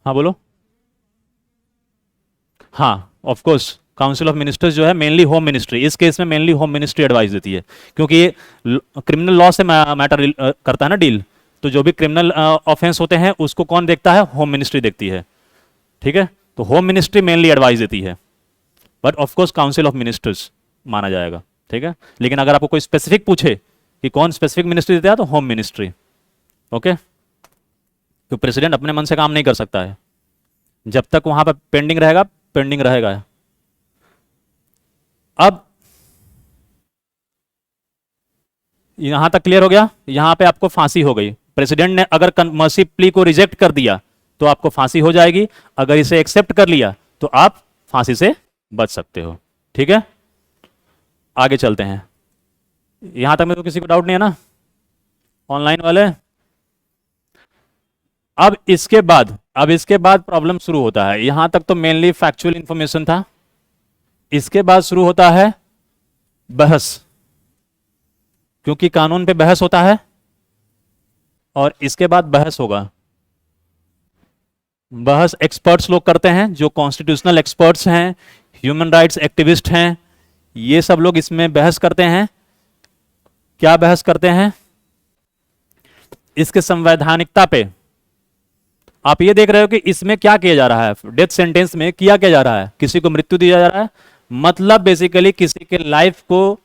हाँ बोलो। हाँ of course, council of ministers जो है मेनली होम मिनिस्ट्री, इस केस में मेनली होम मिनिस्ट्री एडवाइस देती है, क्योंकि ये क्रिमिनल लॉ से मैटर करता है ना डील, तो जो भी क्रिमिनल ऑफेंस होते हैं उसको कौन देखता है, होम मिनिस्ट्री देखती है, ठीक है, तो होम मिनिस्ट्री मेनली एडवाइस देती है, but of course council of ministers माना जाएगा, ठीक है। लेकिन अगर आपको कोई स्पेसिफिक पूछे कि कौन स्पेसिफिक मिनिस्ट्री देता है तो होम मिनिस्ट्री, ओके। तो प्रेसिडेंट अपने मन से काम नहीं कर सकता है, जब तक वहां पर पेंडिंग रहेगा, पेंडिंग रहेगा। अब यहां तक क्लियर हो गया, यहां पे आपको फांसी हो गई, प्रेसिडेंट ने अगर मर्सी प्ली को रिजेक्ट कर दिया तो आपको फांसी हो जाएगी, अगर इसे एक्सेप्ट कर लिया तो आप फांसी से बच सकते हो, ठीक है। आगे चलते हैं, यहां तक में तो किसी को डाउट नहीं है ना, ऑनलाइन वाले। अब इसके बाद प्रॉब्लम शुरू होता है, यहां तक तो मेनली फैक्चुअल इंफॉर्मेशन था, इसके बाद शुरू होता है बहस, क्योंकि कानून पे बहस होता है, और इसके बाद बहस होगा, बहस एक्सपर्ट्स लोग करते हैं, जो कॉन्स्टिट्यूशनल एक्सपर्ट्स हैं, ह्यूमन राइट्स एक्टिविस्ट हैं, ये सब लोग इसमें बहस करते हैं। क्या बहस करते हैं, इसके संवैधानिकता पे। आप ये देख रहे हो कि इसमें क्या किया जा रहा है, डेथ सेंटेंस में किया क्या जा रहा है, किसी को मृत्यु दिया जा रहा है, मतलब बेसिकली किसी के लाइफ को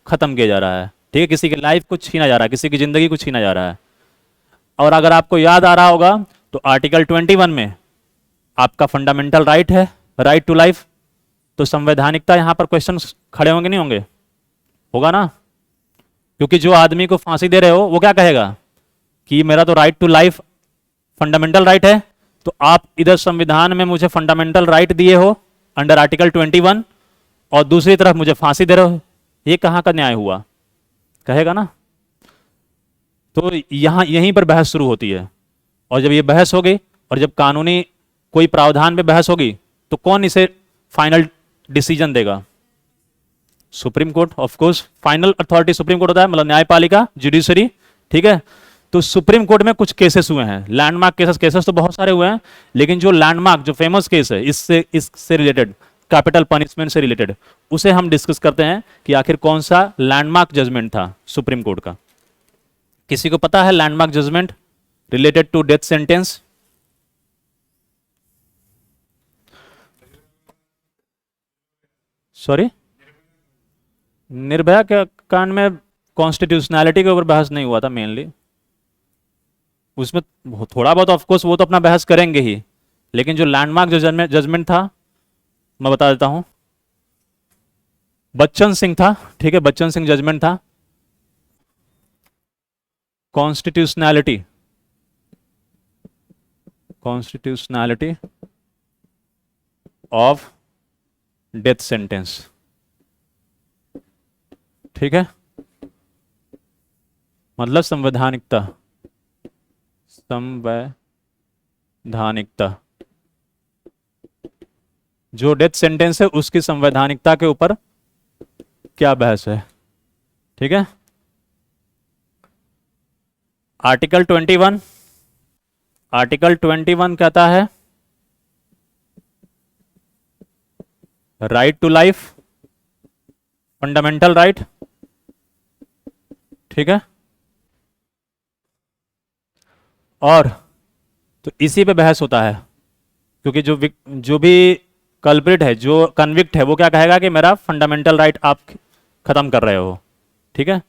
खत्म किया जा रहा है, ठीक है, किसी की लाइफ को छीना जा रहा है, किसी की जिंदगी को छीना जा रहा है। और अगर आपको याद आ रहा होगा तो आर्टिकल 21 में आपका फंडामेंटल राइट है, राइट टू लाइफ, तो संवैधानिकता यहां पर क्वेश्चन खड़े होंगे नहीं होंगे, होगा ना, क्योंकि जो आदमी को फांसी दे रहे हो वो क्या कहेगा कि मेरा तो right to life fundamental right है, तो आप इधर संविधान में मुझे फंडामेंटल राइट दिए हो अंडर आर्टिकल 21 और दूसरी तरफ मुझे फांसी दे रहे हो, ये कहां का न्याय हुआ, कहेगा ना। तो यहीं पर बहस शुरू होती है, और जब ये बहस हो गई और जब कानूनी कोई प्रावधान पे बहस होगी तो कौन इसे फाइनल डिसीजन देगा, supreme court, of course final authority supreme court होता है, मतलब न्यायपालिका, जुडिशरी, ठीक है। तो सुप्रीम कोर्ट में कुछ केसेस हुए हैं, लैंडमार्क केसेस तो बहुत सारे हुए हैं, लेकिन जो लैंडमार्क, जो फेमस केस है इससे रिलेटेड, कैपिटल पनिशमेंट से रिलेटेड, उसे हम डिस्कस करते हैं कि आखिर कौन सा लैंडमार्क जजमेंट था सुप्रीम कोर्ट का। किसी को पता है landmark judgment related to death sentence? Sorry, Nirbhaya के कांड में कॉन्स्टिट्यूशनैलिटी के ऊपर बहस नहीं हुआ था मेनली, उसमें थोड़ा बहुत ऑफ कोर्स वो तो अपना बहस करेंगे ही, लेकिन जो लैंडमार्क जो जजमेंट था मैं बता देता हूं, बच्चन सिंह था, ठीक है, बच्चन सिंह जजमेंट था, कॉन्स्टिट्यूशनैलिटी ऑफ डेथ सेंटेंस, ठीक है, मतलब संवैधानिकता जो डेथ सेंटेंस है उसकी संवैधानिकता के ऊपर क्या बहस है, ठीक है। आर्टिकल 21 कहता है right to life, fundamental right, ठीक है, और तो इसी पे बहस होता है, क्योंकि जो भी कल्प्रिट है, जो कन्विक्ट है, वो क्या कहेगा कि मेरा फंडामेंटल राइट आप खत्म कर रहे हो, ठीक है।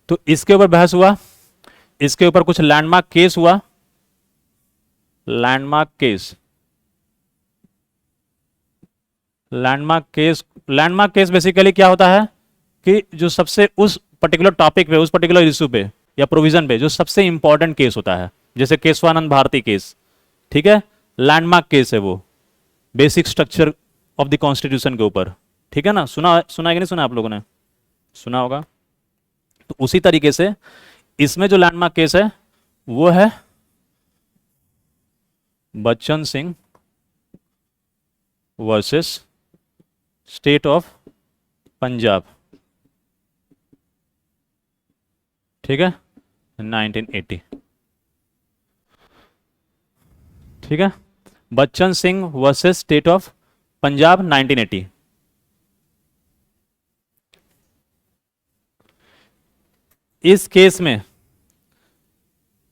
तो इसके ऊपर बहस हुआ, इसके ऊपर कुछ लैंडमार्क केस हुआ, लैंडमार्क केस बेसिकली क्या होता है कि जो सबसे उस पर्टिकुलर टॉपिक पे, उस पर्टिकुलर इशू पे या प्रोविजन पे जो सबसे इंपॉर्टेंट केस होता है, जैसे केशवानंद भारती केस, ठीक है, लैंडमार्क केस है वो, basic structure of the constitution के ऊपर, ठीक है ना। सुना है कि नहीं सुना, आप लोगों ने सुना होगा। तो उसी तरीके से इसमें जो लैंडमार्क केस है वो है Bachchan Singh versus state of Punjab, ठीक है, 1980। ठीक है, Bachchan Singh versus state of Punjab 1980। इस केस में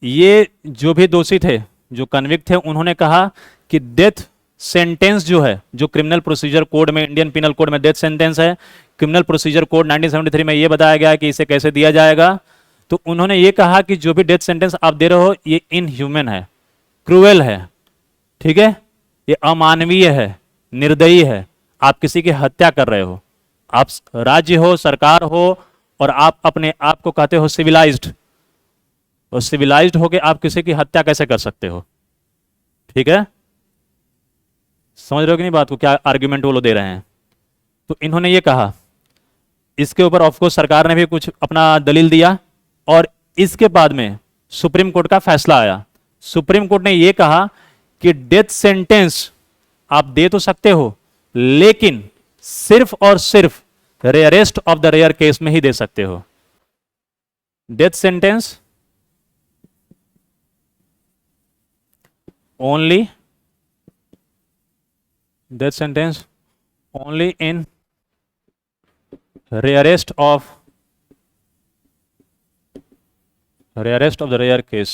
ये जो भी दोषी थे, जो कन्विक्ट थे, उन्होंने कहा कि डेथ सेंटेंस जो है, जो क्रिमिनल प्रोसीजर कोड में, इंडियन पिनल कोड में डेथ सेंटेंस है, क्रिमिनल प्रोसीजर कोड 1973 में ये बताया गया कि इसे कैसे दिया जाएगा। तो उन्होंने ये कहा कि जो भी डेथ सेंटेंस आप दे रहे हो ये इनह्यूमन है, क्रूएल है, ठीक है, ये अमानवीय है, निर्दयी है, आप किसी की हत्या कर रहे हो, आप राज्य हो, सरकार हो, और आप अपने आप को कहते हो सिविलाइज्ड, और सिविलाइज्ड होके आप किसी की हत्या कैसे कर सकते हो? ठीक है, समझ रहे हो कि नहीं बात को, क्या आर्ग्यूमेंट वो लोग दे रहे हैं? तो इन्होंने ये कहा, इसके ऊपर ऑफकोर्स सरकार ने भी कुछ अपना दलील दिया, और इसके बाद में सुप्रीम कोर्ट का फैसला आया। सुप्रीम कोर्ट ने यह कहा कि डेथ सेंटेंस आप दे तो सकते हो, लेकिन सिर्फ और सिर्फ rarest of the rare case में ही दे सकते हो। Death sentence only, death sentence only in rarest of the rare case.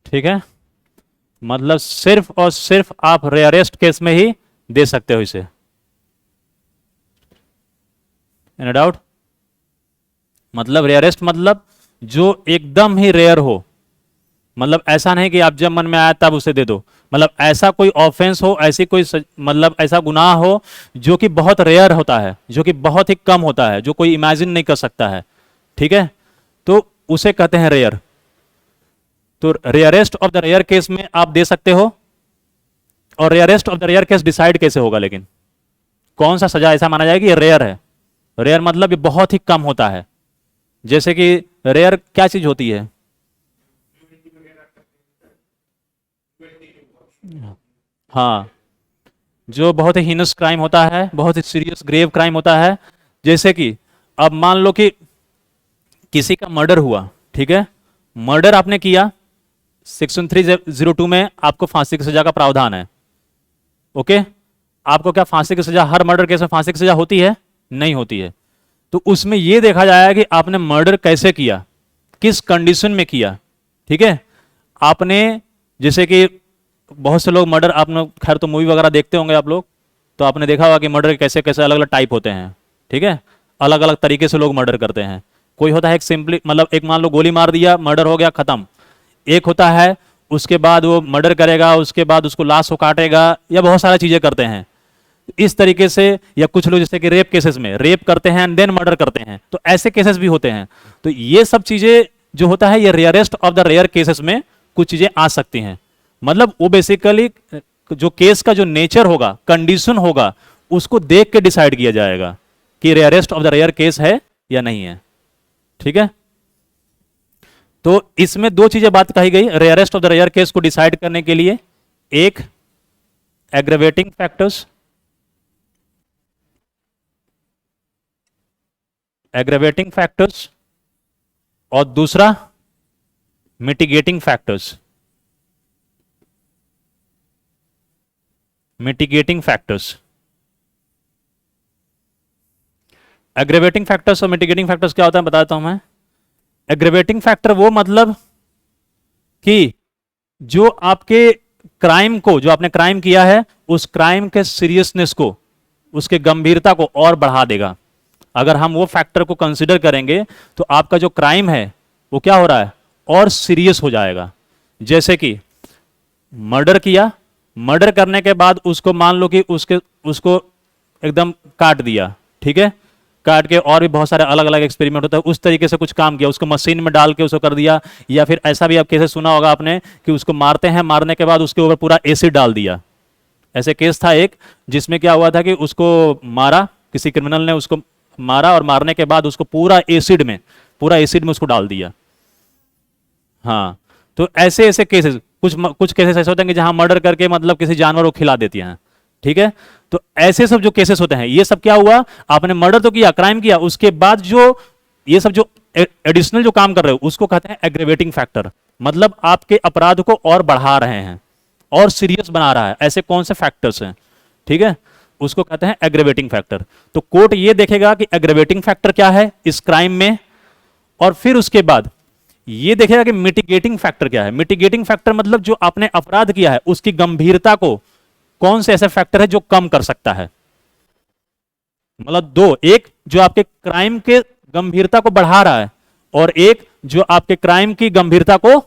ठीक है, मतलब सिर्फ और सिर्फ आप रेयरेस्ट केस में ही दे सकते हो इसे। Any doubt? मतलब रेयरेस्ट मतलब जो एकदम ही रेयर हो, मतलब ऐसा नहीं कि आप जब मन में आया तब उसे दे दो, मतलब ऐसा कोई ऑफेंस हो, ऐसी कोई मतलब ऐसा गुनाह हो जो कि बहुत रेयर होता है, जो कि बहुत ही कम होता है, जो कोई इमेजिन नहीं कर सकता है, ठीक है, तो उसे कहते हैं रेयर। तो rarest of the rare case में आप दे सकते हो। और rarest of the rare case decide कैसे होगा, लेकिन कौन सा सजा ऐसा माना जाएगा ये रेयर है? रेयर मतलब ये बहुत ही कम होता है। जैसे कि रेयर क्या चीज होती है? हाँ, जो बहुत ही हीनस क्राइम होता है, बहुत ही सीरियस ग्रेव क्राइम होता है। जैसे कि अब मान लो कि किसी का मर्डर हुआ, ठीक है, मर्डर आपने किया, सेक्शन 302 में आपको फांसी की सजा का प्रावधान है। ओके, आपको क्या फांसी की सजा, हर मर्डर केस में फांसी की सजा होती है? नहीं होती है। तो उसमें यह देखा जाएगा कि आपने मर्डर कैसे किया, किस कंडीशन में किया, ठीक है। आपने, जैसे कि बहुत से लोग मर्डर, आप लोग खैर तो मूवी वगैरह देखते होंगे आप लोग, तो आपने देखा होगा कि मर्डर कैसे कैसे अलग अलग टाइप होते हैं, ठीक है, अलग अलग तरीके से लोग मर्डर करते हैं। कोई होता है एक सिंपली, मतलब एक मान लो गोली मार दिया, मर्डर हो गया, खत्म। एक होता है उसके बाद वो मर्डर करेगा, उसके बाद उसको लाश को काटेगा, या बहुत सारी चीजें करते हैं इस तरीके से। या कुछ लोग जैसे कि रेप केसेस में रेप करते हैं एंड देन मर्डर करते हैं, तो ऐसे केसेस भी होते हैं। तो ये सब चीजें जो होता है, ये rarest of the rare cases में कुछ चीजें आ सकती हैं। मतलब वो बेसिकली जो केस का जो नेचर होगा, कंडीशन होगा, उसको देख के डिसाइड किया जाएगा कि rarest of the rare case है या नहीं है, ठीक है। तो इसमें दो चीजें बात कही गई rarest of the rare case को डिसाइड करने के लिए, एक एग्रेवेटिंग फैक्टर्स, और दूसरा मिटिगेटिंग फैक्टर्स। एग्रेवेटिंग फैक्टर्स और मिटिगेटिंग फैक्टर्स क्या होता है बताता हूं मैं। एग्रेवेटिंग फैक्टर वो मतलब कि जो आपके क्राइम को, जो आपने क्राइम किया है, उस क्राइम के सीरियसनेस को, उसके गंभीरता को और बढ़ा देगा। अगर हम वो फैक्टर को कंसीडर करेंगे तो आपका जो क्राइम है वो क्या हो रहा है, और सीरियस हो जाएगा। जैसे कि मर्डर किया, मर्डर करने के बाद उसको मान लो कि उसको एकदम काट दिया, ठीक है, काट के, और भी बहुत सारे अलग अलग एक्सपेरिमेंट होता है, उस तरीके से कुछ काम किया, उसको मशीन में डाल के उसको कर दिया। या फिर ऐसा भी आप कैसे सुना होगा आपने कि उसको मारते हैं, मारने के बाद उसके ऊपर पूरा एसिड डाल दिया, ऐसे केस था एक, जिसमें क्या हुआ था कि उसको मारा, किसी क्रिमिनल ने उसको मारा और मारने के बाद उसको पूरा एसिड में उसको डाल दिया। हाँ, तो ऐसे ऐसे केसेस, कुछ केसेस ऐसे होते हैं कि जहां मर्डर करके मतलब किसी जानवर को खिला देती हैं। ठीक है, तो ऐसे सब जो केसेस होते हैं, ये सब क्या हुआ, आपने मर्डर तो किया, क्राइम किया, उसके बाद जो ये सब जो एडिशनल जो काम कर रहे हो उसको कहते हैं एग्रेवेटिंग फैक्टर। मतलब आपके अपराध को और बढ़ा रहे हैं और सीरियस बना रहा है, ऐसे कौन से फैक्टर्स हैं। ठीक है, उसको कहते हैं एग्रेवेटिंग फैक्टर। तो कोर्ट ये देखेगा कि एग्रेवेटिंग फैक्टर क्या है इस क्राइम में, और फिर उसके बाद ये देखेगा कि मिटिगेटिंग फैक्टर क्या है। मिटिगेटिंग फैक्टर मतलब जो आपने अपराध किया है उसकी गंभीरता को कौन से ऐसे फैक्टर है जो कम कर सकता है। मतलब दो, एक जो आपके क्राइम के गंभीरता को बढ़ा रहा है और एक जो आपके क्राइम की गंभीरता को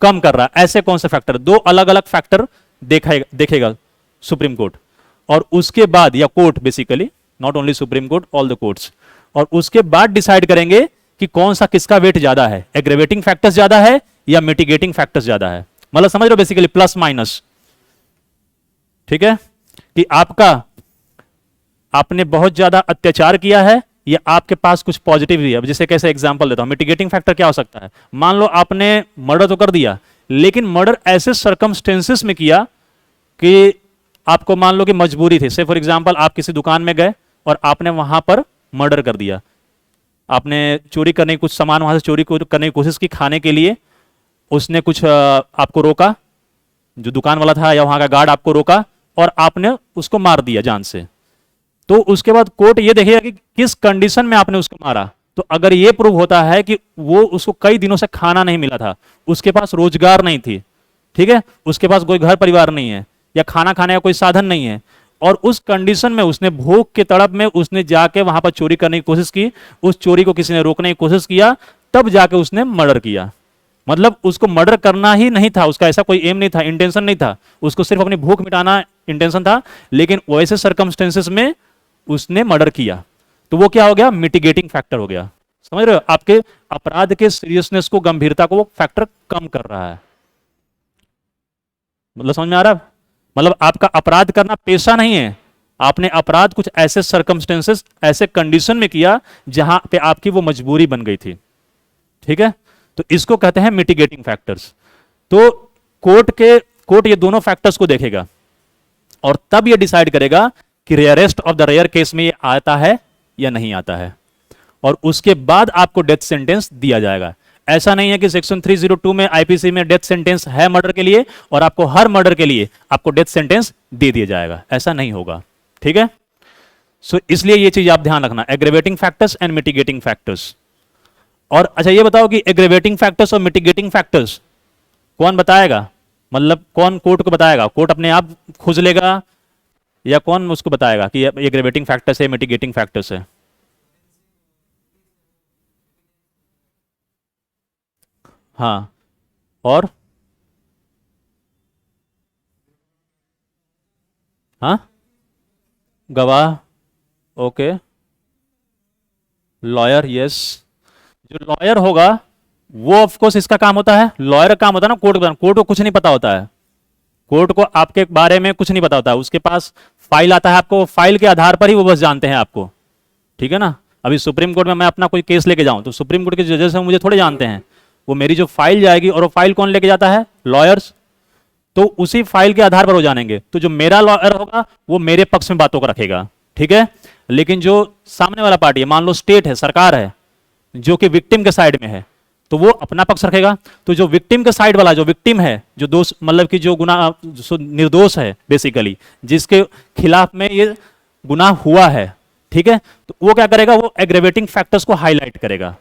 कम कर रहा है। ऐसे कौन से फैक्टर, दो अलग अलग फैक्टर देखेगा सुप्रीम कोर्ट। और उसके बाद, या court basically, not only supreme court, all the courts, और उसके बाद डिसाइड करेंगे कि कौन सा किसका वेट ज्यादा है, एग्रेवेटिंग फैक्टर्स ज्यादा है या मिटिगेटिंग फैक्टर्स ज्यादा है। मतलब समझ रहे हो, बेसिकली प्लस माइनस। ठीक है, कि आपने बहुत ज्यादा अत्याचार किया है या आपके पास कुछ पॉजिटिव भी है। अब जैसे कैसे एग्जांपल देता हूं, मिटिगेटिंग फैक्टर क्या हो सकता है, मान लो आपने मर्डर तो कर दिया, लेकिन मर्डर ऐसे सर्कमस्टेंसेस में किया कि आपको मान लो कि मजबूरी थी। से फॉर एग्जांपल आप किसी दुकान में गए और आपने वहां पर मर्डर कर दिया, आपने चोरी करने की, कुछ सामान वहां से चोरी करने की कोशिश की खाने के लिए, उसने कुछ आपको रोका, जो दुकान वाला था या वहां का गार्ड आपको रोका और आपने उसको मार दिया जान से। तो उसके बाद कोर्ट ये देखेगा कि किस कंडीशन में आपने उसको मारा। तो अगर ये प्रूव होता है कि वो उसको कई दिनों से खाना नहीं मिला था, उसके पास रोजगार नहीं थी, ठीक है, उसके पास कोई घर परिवार नहीं है या खाना खाने का कोई साधन नहीं है, और उस कंडीशन में उसने भूख के तड़प में उसने जाके वहां पर चोरी करने की कोशिश की, उस चोरी को किसी ने रोकने की कोशिश किया, तब जाके उसने मर्डर किया। मतलब उसको मर्डर करना ही नहीं था, उसका ऐसा कोई एम नहीं था, इंटेंशन नहीं था, उसको सिर्फ अपनी भूख मिटाना इंटेंशन था, लेकिन वैसे सर्कमस्टेंसेस में उसने मर्डर किया। तो वो क्या हो गया, मिटिगेटिंग फैक्टर हो गया। समझ रहे हो, आपके अपराध के सीरियसनेस को, गंभीरता को वो फैक्टर कम कर रहा है। मतलब समझ में आ रहा है, मतलब आपका अपराध करना पेशा नहीं है, आपने अपराध कुछ ऐसे सर्कमस्टेंसेस, ऐसे कंडीशन में किया जहां पे आपकी वो मजबूरी बन गई थी। ठीक है, तो इसको कहते हैं मिटिगेटिंग फैक्टर्स। तो कोर्ट ये दोनों फैक्टर्स को देखेगा और तब ये डिसाइड करेगा कि rarest of the rare case में ये आता है या नहीं आता है, और उसके बाद आपको डेथ सेंटेंस दिया जाएगा। ऐसा नहीं है कि सेक्शन 302 में आईपीसी में डेथ सेंटेंस है मर्डर के लिए और आपको हर मर्डर के लिए आपको डेथ सेंटेंस दे दिया जाएगा, ऐसा नहीं होगा। ठीक है, सो इसलिए ये चीज आप ध्यान रखना, aggravating factors and mitigating factors. और अच्छा ये बताओ कि एग्रेवेटिंग फैक्टर्स और मिटिगेटिंग फैक्टर्स कौन बताएगा, मतलब कौन कोर्ट को बताएगा, कोर्ट अपने आप खोज लेगा या कौन उसको बताएगा कि ये एग्रेवेटिंग फैक्टर्स है, मिटिगेटिंग फैक्टर्स है। हाँ, और हाँ, गवाह, ओके, लॉयर, यस। जो लॉयर होगा वो ऑफ कोर्स इसका काम होता है, लॉयर का काम होता है ना कोर्ट बताना, कोर्ट को कुछ नहीं पता होता है, कोर्ट को आपके बारे में कुछ नहीं पता होता है, उसके पास फाइल आता है, आपको फाइल के आधार पर ही वो बस जानते हैं आपको। ठीक है ना, अभी सुप्रीम कोर्ट में मैं अपना कोई केस लेके जाऊं तो सुप्रीम कोर्ट के जजेस हैं मुझे थोड़े जानते हैं, वो मेरी जो फाइल जाएगी, और वो फाइल कौन लेके जाता है, लॉयर्स, तो उसी फाइल के आधार पर वो जानेंगे। तो जो मेरा लॉयर होगा वो मेरे पक्ष में बातों को रखेगा, ठीक है, लेकिन जो सामने वाला पार्टी है, मान लो स्टेट है, सरकार है, जो कि विक्टिम के साइड में है, तो वो अपना पक्ष रखेगा। तो जो विक्टिम के साइड वाला, जो विक्टिम है, जो दोष मतलब कि जो गुनाह, जो निर्दोष है बेसिकली, जिसके खिलाफ में ये गुनाह हुआ है, ठीक है, तो वो क्या करेगा, वो एग्रेवेटिंग फैक्टर्स को हाईलाइट करेगा।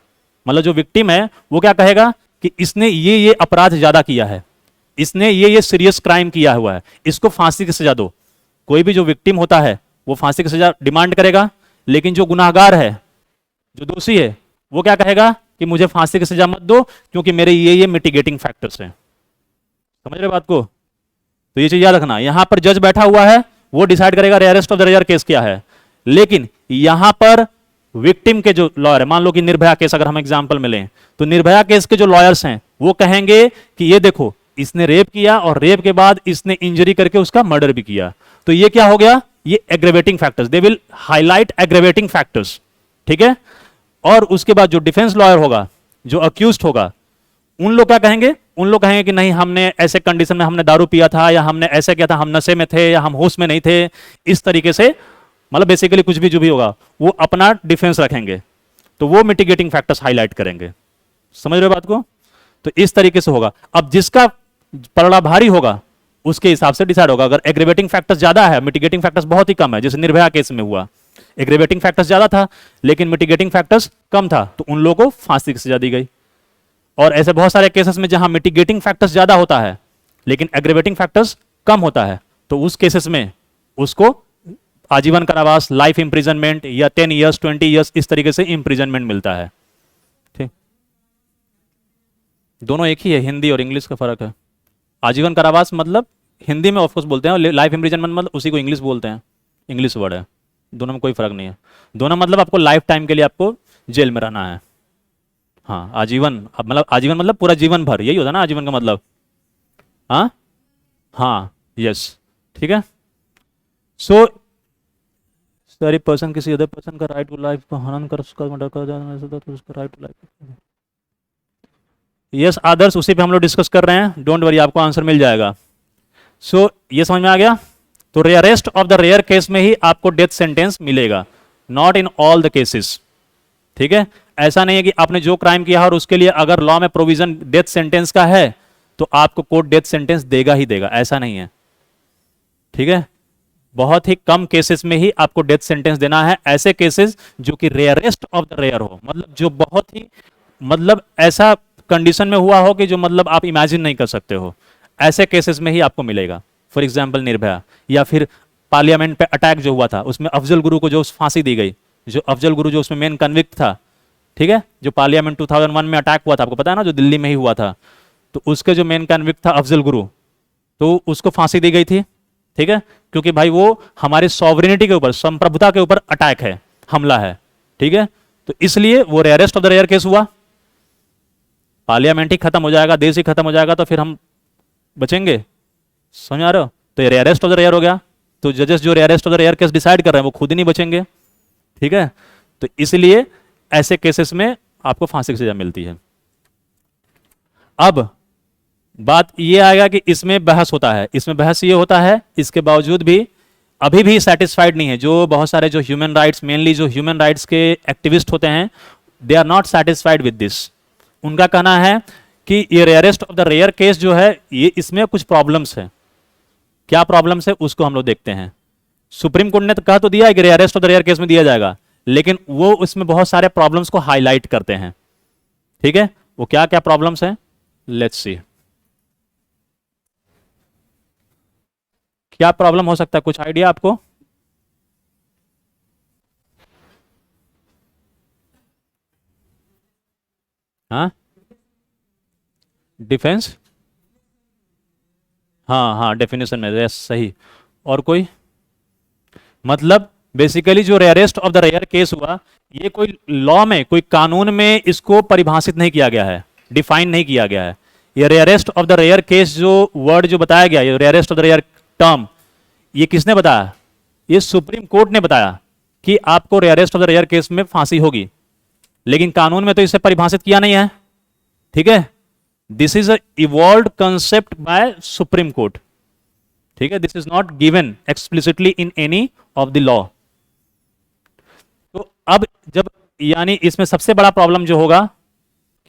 मतलब जो विक्टिम है वो क्या कहेगा कि इसने ये अपराध ज्यादा किया है, इसने ये सीरियस क्राइम किया हुआ है, इसको फांसी की सजा दो। कोई भी जो विक्टिम होता है वो फांसी की सजा डिमांड करेगा, लेकिन जो गुनाहगार है, जो दोषी है, वो क्या कहेगा कि मुझे फांसी की सजा मत दो क्योंकि मेरे ये मिटिगेटिंग फैक्टर्स हैं। समझ रहे बात को, तो ये चीज याद रखना। यहां पर जज बैठा हुआ है, वो डिसाइड करेगा rarest of the rare case क्या है, लेकिन यहां पर विक्टिम के जो लॉयर है, मान लो कि निर्भया केस अगर हम एग्जांपल में लें, तो निर्भया केस के जो लॉयर्स हैं वो कहेंगे कि ये देखो, इसने रेप किया और रेप के बाद इसने इंजरी करके उसका मर्डर भी किया, तो ये क्या हो गया, ये aggravating factors, they will highlight aggravating factors, ठीक है। और उसके बाद जो डिफेंस लॉयर होगा, जो अक्यूज्ड होगा, उन लोग क्या कहेंगे, उन लोग कहेंगे कि नहीं हमने ऐसे कंडीशन में हमने दारू पिया था, या हमने ऐसे किया था, हम नशे में थे, या हम होश में नहीं थे, इस तरीके से, मतलब बेसिकली कुछ भी जो भी होगा वो अपना डिफेंस रखेंगे, तो वो मिटिगेटिंग फैक्टर्स हाईलाइट करेंगे। समझ रहे हो बात को? तो इस तरीके से होगा। अब जिसका पलड़ा भारी होगा उसके हिसाब से डिसाइड होगा। अगर एग्रेवेटिंग फैक्टर्स ज्यादा है, मिटिगेटिंग फैक्टर्स बहुत ही कम है, जैसे निर्भया केस में हुआ, एग्रेवेटिंग फैक्टर्स ज्यादा था लेकिन मिटिगेटिंग फैक्टर्स कम था, तो उन लोगों को फांसी की सजा दी गई। और ऐसे बहुत सारे केसेस में जहां मिटिगेटिंग फैक्टर्स ज्यादा होता है लेकिन एग्रेवेटिंग फैक्टर्स कम होता है, तो उस केसेस में उसको आजीवन कारावास, लाइफ इंप्रिजनमेंट, या 10 इयर्स 20 इयर्स इस तरीके से इंप्रिजनमेंट मिलता है। ठीक, दोनों एक ही है, हिंदी और इंग्लिश का फर्क है। आजीवन कारावास मतलब हिंदी में ऑफकोर्स बोलते हैं, और लाइफ इंप्रिजनमेंट मतलब उसी को इंग्लिश बोलते हैं, इंग्लिश वर्ड है, दोनों में कोई फर्क नहीं है। दोनों मतलब आपको लाइफ टाइम के लिए आपको जेल में रहना है। हाँ, आजीवन, अब मतलब आजीवन मतलब पूरा जीवन भर, यही होता है ना आजीवन का मतलब। हाँ हाँ, यस, ठीक है। सो सारी पर्सन किसी अदर पर्सन का राइट टू लाइफ को हनन कर उसका मर्डर कर जाना तो उसका right to life. Yes Adarsh, उसी पे हम लोग डिस्कस कर रहे हैं, डोंट वरी, आपको आंसर मिल जाएगा। सो ये समझ में आ गया। तो rarest of the rare case में ही आपको डेथ सेंटेंस मिलेगा, not in all the cases, ठीक है। ऐसा नहीं है कि आपने जो क्राइम किया और उसके लिए अगर लॉ में प्रोविजन डेथ सेंटेंस का है तो आपको कोर्ट डेथ सेंटेंस देगा ही देगा, ऐसा नहीं है, ठीक है। बहुत ही कम केसेस में ही आपको डेथ सेंटेंस देना है, ऐसे केसेस जो कि रेयरेस्ट ऑफ द रेयर हो, मतलब जो बहुत ही, मतलब ऐसा कंडीशन में हुआ हो कि जो मतलब आप इमेजिन नहीं कर सकते हो, ऐसे केसेस में ही आपको मिलेगा। फॉर एग्जाम्पल निर्भया, या फिर पार्लियामेंट पे अटैक जो हुआ था उसमें अफजल गुरु को जो फांसी दी गई, जो अफजल गुरु जो उसमें मेन कन्विक्ट था, ठीक है, जो पार्लियामेंट 2001 में अटैक हुआ था, आपको पता है ना, जो दिल्ली में ही हुआ था, तो उसके जो मेन कन्विक्ट था अफजल गुरु, तो उसको फांसी दी गई थी, ठीक है, क्योंकि भाई वो हमारी सॉवरेनिटी के ऊपर, संप्रभुता के ऊपर अटैक है, हमला है, ठीक है। तो इसलिए वो rarest of the rare case हुआ। पार्लियामेंट ही खत्म हो जाएगा, देश ही खत्म हो जाएगा, तो फिर हम बचेंगे? समझ आ रहे हो? तो ये रेयरेस्ट ऑफ द रेयर हो गया। तो जजेस जो rarest of the rare case decide कर रहे हैं वो खुद ही नहीं बचेंगे, ठीक है। तो इसलिए ऐसे केसेस में आपको फांसी की सजा मिलती है। अब बात ये आएगा कि इसमें बहस होता है, इसमें बहस ये होता है, इसके बावजूद भी अभी भी सेटिस्फाइड नहीं है, जो बहुत सारे जो ह्यूमन राइट्स, मेनली जो ह्यूमन राइट्स के एक्टिविस्ट होते हैं, they are not satisfied with this. उनका कहना है कि ये rarest of the rare case जो है, ये इसमें कुछ प्रॉब्लम्स है। क्या प्रॉब्लम्स है उसको हम लोग देखते हैं। सुप्रीम कोर्ट ने तो कहा तो दिया है कि rarest of the rare case में दिया जाएगा, लेकिन वो उसमें बहुत सारे प्रॉब्लम्स को हाईलाइट करते हैं, ठीक है। वो क्या क्या प्रॉब्लम्स हैं, लेट्स सी। क्या प्रॉब्लम हो सकता है, कुछ आइडिया आपको? हाँ, डिफेंस, हाँ हाँ, डेफिनेशन में, यस सही। और कोई, मतलब बेसिकली जो rarest of the rare case हुआ, ये कोई लॉ में, कोई कानून में इसको परिभाषित नहीं किया गया है, डिफाइन नहीं किया गया है। ये rarest of the rare case जो वर्ड जो बताया गया, ये rarest of the rare term, ये किसने बताया? ये सुप्रीम कोर्ट ने बताया कि आपको rarest of the rare case में फांसी होगी, लेकिन कानून में तो इसे परिभाषित किया नहीं है, ठीक है। This is a evolved concept by supreme court, ठीक है। This is not given explicitly in any of the law. तो अब जब, यानी इसमें सबसे बड़ा प्रॉब्लम जो होगा,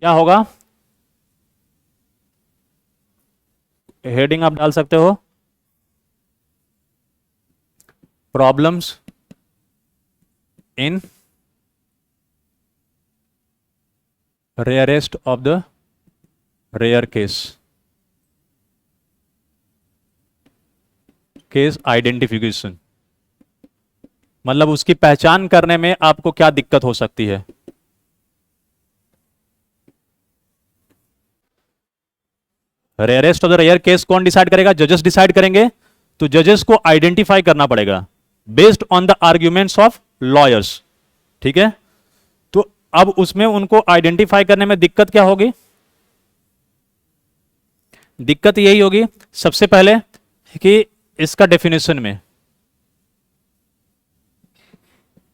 क्या होगा, हेडिंग आप डाल सकते हो, problems in rarest of the rare case identification, मतलब उसकी पहचान करने में आपको क्या दिक्कत हो सकती है। Rarest of the rare case कौन डिसाइड करेगा? जजेस डिसाइड करेंगे। तो जजेस को आइडेंटिफाई करना पड़ेगा based on the arguments of lawyers, ठीक है। तो अब उसमें उनको आइडेंटिफाई करने में दिक्कत क्या होगी? दिक्कत यही होगी सबसे पहले कि इसका डेफिनेशन में,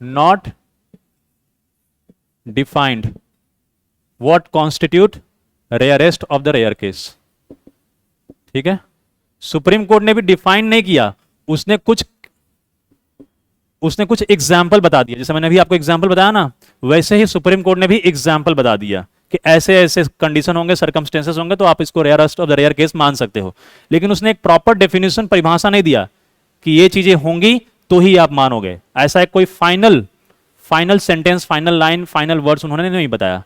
not defined what constitute rarest of the rare case. ठीक है, सुप्रीम कोर्ट ने भी डिफाइन नहीं किया, उसने कुछ एग्जाम्पल बता दिया। जैसे मैंने अभी आपको एग्जाम्पल बताया ना, वैसे ही सुप्रीम कोर्ट ने भी एग्जाम्पल बता दिया कि ऐसे ऐसे कंडीशन होंगे, सर्कमस्टेंसेस होंगे, तो आप इसको rarest of the rare case मान सकते हो। लेकिन उसने एक प्रॉपर डेफिनेशन, परिभाषा नहीं दिया कि ये चीजें होंगी तो ही आप मानोगे। ऐसा एक कोई final sentence, final line, final words उन्होंने नहीं बताया।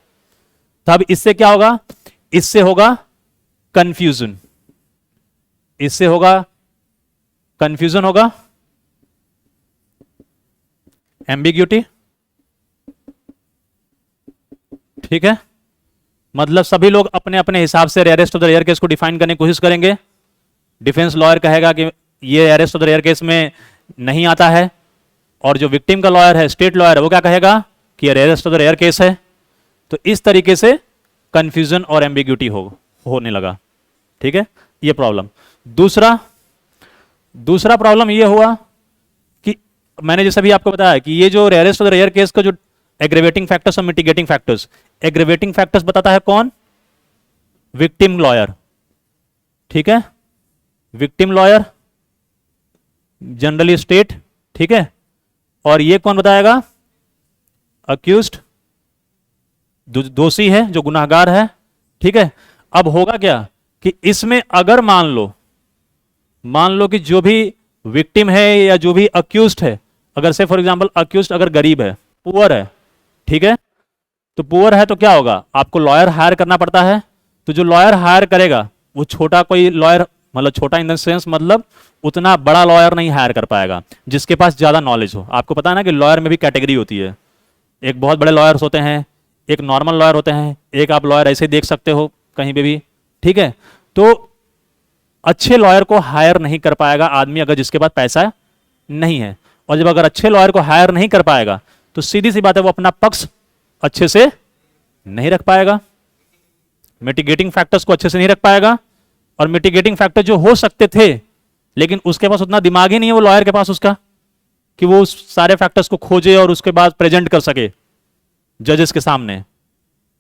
तब इससे क्या होगा? इससे होगा कंफ्यूजन, इससे होगा कंफ्यूजन, होगा एम्बिग्यूटी। ठीक है, मतलब सभी लोग अपने अपने हिसाब से rarest of the rare case को डिफाइन करने की कोशिश करेंगे। डिफेंस लॉयर कहेगा कि ये rarest of the rare case में नहीं आता है, और जो विक्टिम का लॉयर है, स्टेट लॉयर है, वो क्या कहेगा कि ये rarest of the rare case है। तो इस तरीके से कंफ्यूजन और एम्बिग्यूटी होने लगा। ठीक है, ये प्रॉब्लम। दूसरा प्रॉब्लम ये हुआ कि मैंने जैसे भी आपको बताया कि ये जो rarest of the rare case का जो एग्रेवेटिंग फैक्टर्स और मिटिगेटिंग फैक्टर्स, एग्रेवेटिंग फैक्टर्स बताता है कौन? Victim lawyer. ठीक है, विक्टिम लॉयर, जनरली स्टेट। ठीक है, और ये कौन बताएगा? अक्यूज्ड, दोषी है, जो गुनाहगार है। ठीक है, अब होगा क्या कि इसमें अगर मान लो कि जो भी विक्टिम है या जो भी अक्यूज्ड है, अगर से फॉर एग्जांपल अक्यूज्ड अगर गरीब है, पुअर है, ठीक है, तो पुअर है तो क्या होगा? आपको लॉयर हायर करना पड़ता है। तो जो लॉयर हायर करेगा वो छोटा कोई लॉयर, मतलब छोटा इन द सेंस मतलब उतना बड़ा लॉयर नहीं हायर कर पाएगा जिसके पास ज्यादा नॉलेज हो। आपको पता है ना कि लॉयर में भी कैटेगरी होती है, एक बहुत बड़े लॉयर्स होते हैं, एक नॉर्मल लॉयर होते हैं, एक आप लॉयर ऐसे देख सकते हो कहीं पे भी। ठीक है, तो अच्छे लॉयर को हायर नहीं कर पाएगा आदमी अगर जिसके पास पैसा नहीं है। और जब अगर अच्छे लॉयर को हायर नहीं कर पाएगा तो सीधी सी बात है वो अपना पक्ष अच्छे से नहीं रख पाएगा, मिटिगेटिंग फैक्टर्स को अच्छे से नहीं रख पाएगा। और मिटिगेटिंग फैक्टर जो हो सकते थे, लेकिन उसके पास उतना दिमाग ही नहीं है वो लॉयर के पास उसका, कि वो उस सारे फैक्टर्स को खोजे और उसके बाद प्रेजेंट कर सके जजेस के सामने।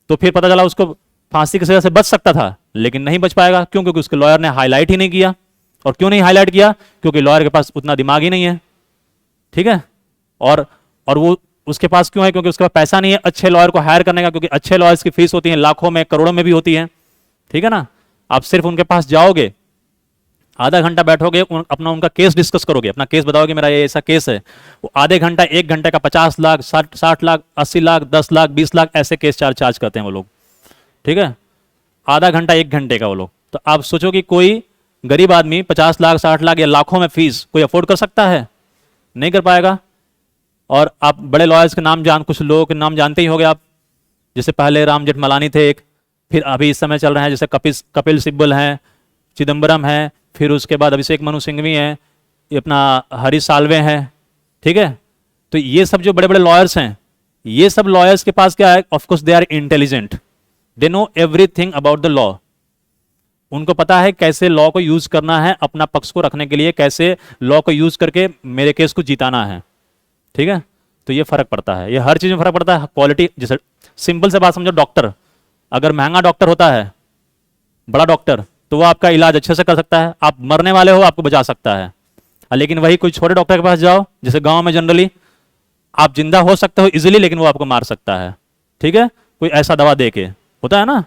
तो फिर पता चला उसको फांसी की सजा से बच सकता था, लेकिन नहीं बच पाएगा। क्यों? क्योंकि उसके लॉयर ने हाईलाइट ही नहीं किया। और क्यों नहीं हाईलाइट किया? क्योंकि लॉयर के पास उतना दिमाग ही नहीं है। ठीक है, और वो उसके पास क्यों है? क्योंकि उसके पास पैसा नहीं है अच्छे लॉयर को हायर करने का, क्योंकि अच्छे लॉयर्स की फीस होती है लाखों में, करोड़ों में भी होती है। ठीक है ना, आप सिर्फ उनके पास जाओगे, आधा घंटा बैठोगे, अपना उनका केस डिस्कस करोगे, अपना केस बताओगे मेरा ये ऐसा केस है, वो आधे घंटा 1 घंटे का 50 लाख, 60 लाख, 80 लाख, 10 लाख, 20 लाख ऐसे केस चार्ज करते हैं वो लोग। ठीक है, आधा घंटा 1 घंटे का वो लोग। तो आप सोचो कि कोई गरीब आदमी 50 लाख, 60 लाख या लाखों में फीस कोई अफोर्ड कर सकता है? नहीं कर पाएगा। और आप बड़े लॉयर्स के नाम कुछ लोगों के नाम जानते ही होंगे आप, जैसे पहले राम जेठमलानी थे एक, फिर अभी इस समय चल रहे हैं जैसे कपिल सिब्बल हैं, चिदम्बरम है, फिर उसके बाद अभिषेक मनु सिंघवी हैं, ये अपना हरीश साल्वे हैं। ठीक है, तो ये सब जो बड़े बड़े लॉयर्स हैं, ये सब लॉयर्स के पास क्या है? Of course they are intelligent, they know everything about the law. उनको पता है कैसे लॉ को यूज करना है अपना पक्ष को रखने के लिए, कैसे लॉ को यूज करके मेरे केस को जिताना है। ठीक है, तो ये फर्क पड़ता है, ये हर चीज में फर्क पड़ता है। क्वालिटी, जैसे सिंपल से बात समझो, डॉक्टर अगर महंगा डॉक्टर होता है, बड़ा डॉक्टर, तो वो आपका इलाज अच्छे से कर सकता है, आप मरने वाले हो आपको बचा सकता है। लेकिन वही कोई छोटे डॉक्टर के पास जाओ, जैसे गांव में जनरली आप जिंदा हो सकते हो इजीली, लेकिन वो आपको मार सकता है। ठीक है, कोई ऐसा दवा दे के, होता है ना।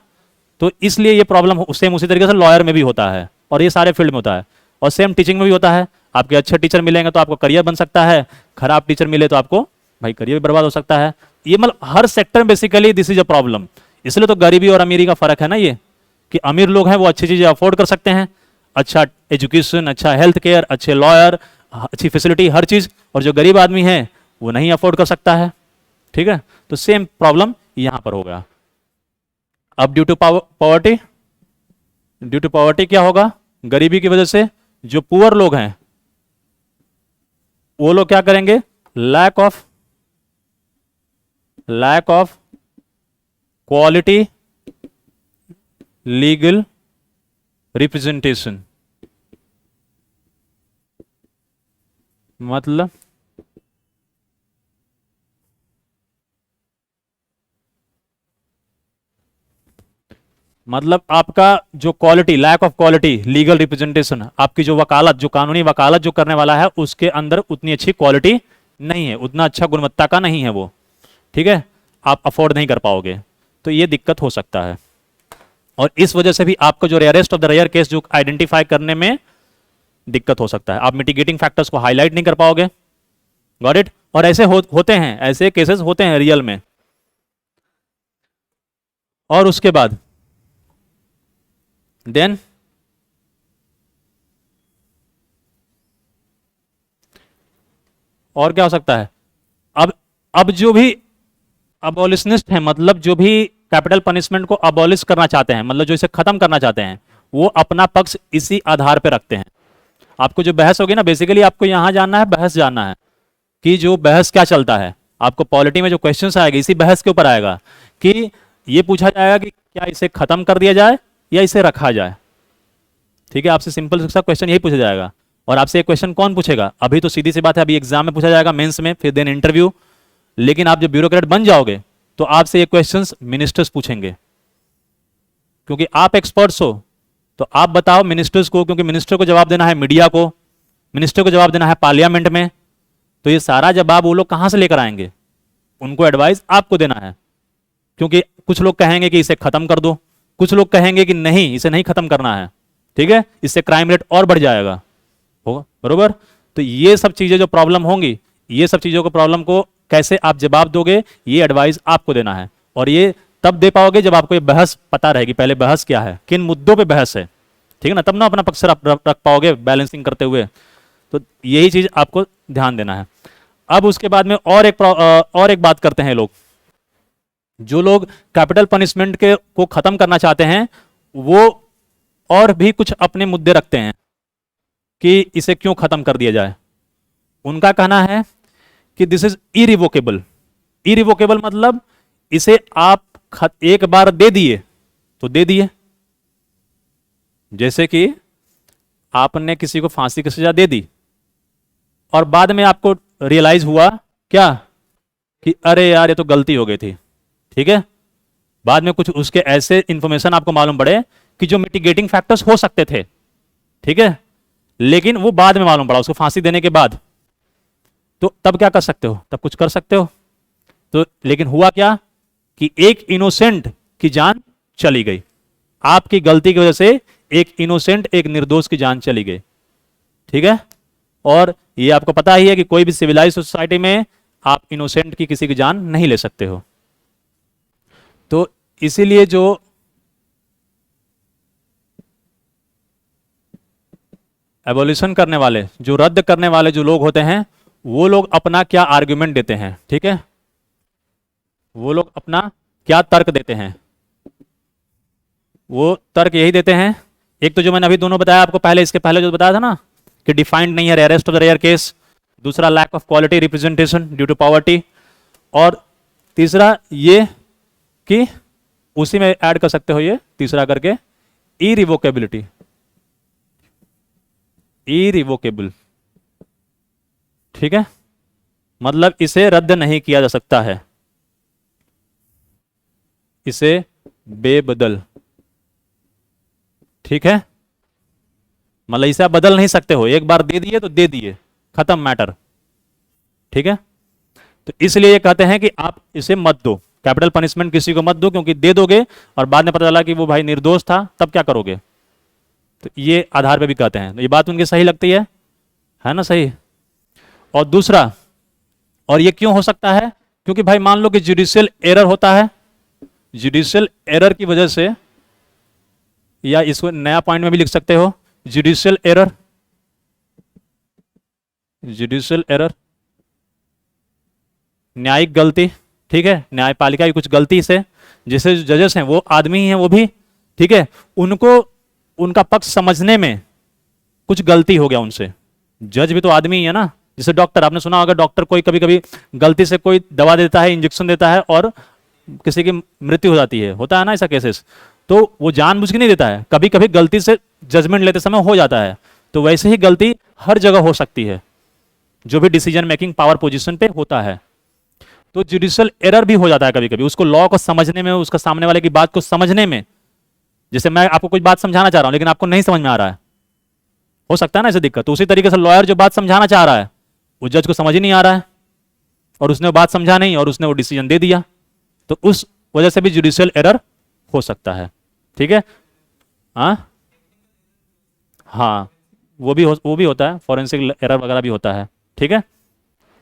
तो इसलिए ये प्रॉब्लम सेम उसी तरीके से लॉयर में भी होता है, और ये सारे फील्ड में होता है, और सेम टीचिंग में भी होता है। आपके अच्छे टीचर मिलेंगे तो आपको करियर बन सकता है, खराब टीचर मिले तो आपको भाई करियर भी बर्बाद हो सकता है। ये मतलब हर सेक्टर में basically this is a problem. इसलिए तो गरीबी और अमीरी का फर्क है ना ये, कि अमीर लोग हैं वो अच्छी चीजें अफोर्ड कर सकते हैं, अच्छा एजुकेशन, अच्छा हेल्थ केयर, अच्छे लॉयर, अच्छी फैसिलिटी, हर चीज, और जो गरीब आदमी है वो नहीं अफोर्ड कर सकता है। ठीक है, तो सेम प्रॉब्लम यहां पर होगा। अब ड्यू टू पॉवर्टी क्या होगा? गरीबी की वजह से जो पुअर लोग हैं वो लोग क्या करेंगे? Lack of quality legal representation, मतलब मतलब आपका जो quality, lack of quality, legal representation, आपकी जो वकालत, जो कानूनी वकालत जो करने वाला है उसके अंदर उतनी अच्छी क्वालिटी नहीं है, उतना अच्छा गुणवत्ता का नहीं है वो, ठीक है, आप अफोर्ड नहीं कर पाओगे, तो ये दिक्कत हो सकता है। और इस वजह से भी आपको जो rarest of the rare case जो आइडेंटिफाई करने में दिक्कत हो सकता है, आप मिटिगेटिंग फैक्टर्स को हाईलाइट नहीं कर पाओगे। Got it? और ऐसे होते हैं, ऐसे केसेस होते हैं रियल में। और उसके बाद देन और क्या हो सकता है? अब जो भी अबॉलिशनिस्ट हैं, मतलब जो भी कैपिटल पनिशमेंट को अबॉलिश करना चाहते हैं, मतलब जो इसे खत्म करना चाहते हैं, वो अपना पक्ष इसी आधार पर रखते हैं। आपको जो बहस होगी ना, बेसिकली आपको यहां जानना है, बहस जानना है कि जो बहस क्या चलता है। आपको पॉलिटी में जो क्वेश्चंस आएगा इसी बहस के ऊपर आएगा कि ये पूछा जाएगा कि क्या इसे खत्म कर दिया जाए या इसे रखा जाए। ठीक है, आपसे सिंपल सा क्वेश्चन यही पूछा जाएगा। और आपसे ये क्वेश्चन कौन पूछेगा? अभी तो सीधी सी बात है, अभी एग्जाम में पूछा जाएगा, मेंस में, फिर देन इंटरव्यू। लेकिन आप जब ब्यूरोक्रेट बन जाओगे तो आपसे ये क्वेश्चंस मिनिस्टर्स पूछेंगे, क्योंकि आप एक्सपर्ट्स हो। तो आप बताओ मिनिस्टर्स को, क्योंकि मिनिस्टर को जवाब देना है मीडिया को, मिनिस्टर को जवाब देना है पार्लियामेंट में, तो ये सारा जवाब वो लोग कहां से लेकर आएंगे? उनको एडवाइस आपको देना है, क्योंकि कुछ लोग कहेंगे कि इसे खत्म कर दो, कुछ लोग कहेंगे कि नहीं इसे नहीं खत्म करना है, ठीक है, इससे क्राइम रेट और बढ़ जाएगा, होगा बरोबर। तो ये सब चीजें जो प्रॉब्लम होंगी, ये सब चीजों को, प्रॉब्लम को कैसे आप जवाब दोगे, ये एडवाइस आपको देना है। और ये तब दे पाओगे जब आपको ये बहस पता रहेगी, पहले बहस क्या है, किन मुद्दों पे बहस है, ठीक है ना, तब ना अपना पक्ष रख पाओगे बैलेंसिंग करते हुए। तो यही चीज आपको ध्यान देना है। अब उसके बाद में और एक बात करते हैं लोग, जो लोग कैपिटल पनिशमेंट के को खत्म करना चाहते हैं, वो और भी कुछ अपने मुद्दे रखते हैं कि इसे क्यों खत्म कर दिया जाए। उनका कहना है कि दिस इज इरिवोकेबल। इरिवोकेबल मतलब इसे आप एक बार दे दिए तो दे दिए। जैसे कि आपने किसी को फांसी की सजा दे दी और बाद में आपको रियलाइज हुआ क्या कि अरे यार ये तो गलती हो गई थी, ठीक है, बाद में कुछ उसके ऐसे इंफॉर्मेशन आपको मालूम पड़े कि जो मिटिगेटिंग फैक्टर्स हो सकते थे, ठीक है, लेकिन वो बाद में मालूम पड़ा उसको फांसी देने के बाद, तो तब क्या कर सकते हो? तब कुछ कर सकते हो। तो लेकिन हुआ क्या कि एक इनोसेंट की जान चली गई, आपकी गलती की वजह से एक इनोसेंट, एक निर्दोष की जान चली गई, ठीक है। और ये आपको पता ही है कि कोई भी सिविलाइज सोसाइटी में आप इनोसेंट की किसी की जान नहीं ले सकते हो। तो इसीलिए जो एबोल्यूशन करने वाले, जो रद्द करने वाले जो लोग होते हैं, वो लोग अपना क्या आर्ग्यूमेंट देते हैं, ठीक है, वो लोग अपना क्या तर्क देते हैं? वो तर्क यही देते हैं, एक तो जो मैंने अभी दोनों बताया आपको पहले, इसके पहले जो बताया था ना कि डिफाइंड नहीं है rarest of the rare case, दूसरा lack of quality representation due to poverty, और तीसरा ये कि उसी में ऐड कर सकते हो ये तीसरा करके इरिवोकेबिलिटी, इरिवोकेबल, ठीक है, मतलब इसे रद्द नहीं किया जा सकता है, इसे बेबदल, ठीक है, मतलब इसे आप बदल नहीं सकते हो, एक बार दे दिए तो दे दिए, खत्म मैटर, ठीक है। तो इसलिए ये कहते हैं कि आप इसे मत दो, कैपिटल पनिशमेंट किसी को मत दो, क्योंकि दे दोगे और बाद में पता चला कि वो भाई निर्दोष था, तब क्या करोगे? तो ये आधार पे भी कहते हैं। तो ये बात उनकी सही लगती है ना, सही। और दूसरा, और ये क्यों हो सकता है? क्योंकि भाई मान लो कि जुडिशियल एरर होता है, जुडिशियल एरर की वजह से, या इसको नया पॉइंट में भी लिख सकते हो, जुडिशियल एरर, जुडिशियल एरर, न्यायिक गलती, ठीक है, न्यायपालिका की कुछ गलती से, जैसे जजेस हैं वो आदमी ही हैं वो भी, ठीक है, उनको उनका पक्ष समझने में कुछ गलती हो गया उनसे। जज भी तो आदमी ही है ना, जैसे डॉक्टर, आपने सुना होगा डॉक्टर कोई कभी कभी गलती से कोई दवा देता है, इंजेक्शन देता है और किसी की मृत्यु हो जाती है, होता है ना ऐसा केसेस। तो वो जानबूझ के नहीं देता है, कभी कभी गलती से जजमेंट लेते समय हो जाता है। तो वैसे ही गलती हर जगह हो सकती है, जो भी डिसीजन मेकिंग पावर पोजीशन पे होता है। तो जुडिशियल एरर भी हो जाता है कभी कभी, उसको लॉ को समझने में, उसका सामने वाले की बात को समझने में जैसे मैं आपको कुछ बात समझाना चाह रहा हूं लेकिन आपको नहीं समझ में आ रहा है, हो सकता है ना ऐसे दिक्कत। तो उसी तरीके से लॉयर जो बात समझाना चाह रहा है वो जज को समझ ही नहीं आ रहा है, और उसने वो बात समझा नहीं और उसने वो डिसीजन दे दिया, तो उस वजह से भी जुडिशियल एरर हो सकता है। ठीक है। हाँ हाँ, वो भी होता है, फॉरेंसिक एरर वगैरह भी होता है। ठीक है,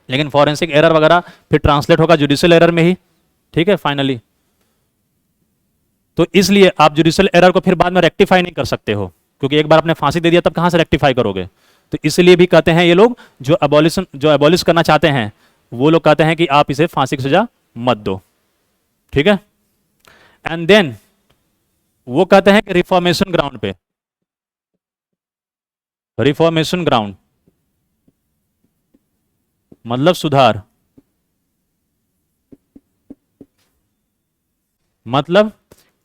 लेकिन फॉरेंसिक एरर वगैरह फिर ट्रांसलेट होगा जुडिशियल एरर में ही। ठीक है फाइनली। तो इसलिए आप जुडिशियल एरर को फिर बाद में रेक्टिफाई नहीं कर सकते हो, क्योंकि एक बार आपने फांसी दे दिया तब कहां से रेक्टिफाई करोगे। तो इसलिए भी कहते हैं ये लोग जो एबॉलिश करना चाहते हैं वो लोग कहते हैं कि आप इसे फांसी की सजा मत दो। ठीक है। एंड देन वो कहते हैं कि रिफॉर्मेशन ग्राउंड पे, रिफॉर्मेशन ग्राउंड मतलब सुधार, मतलब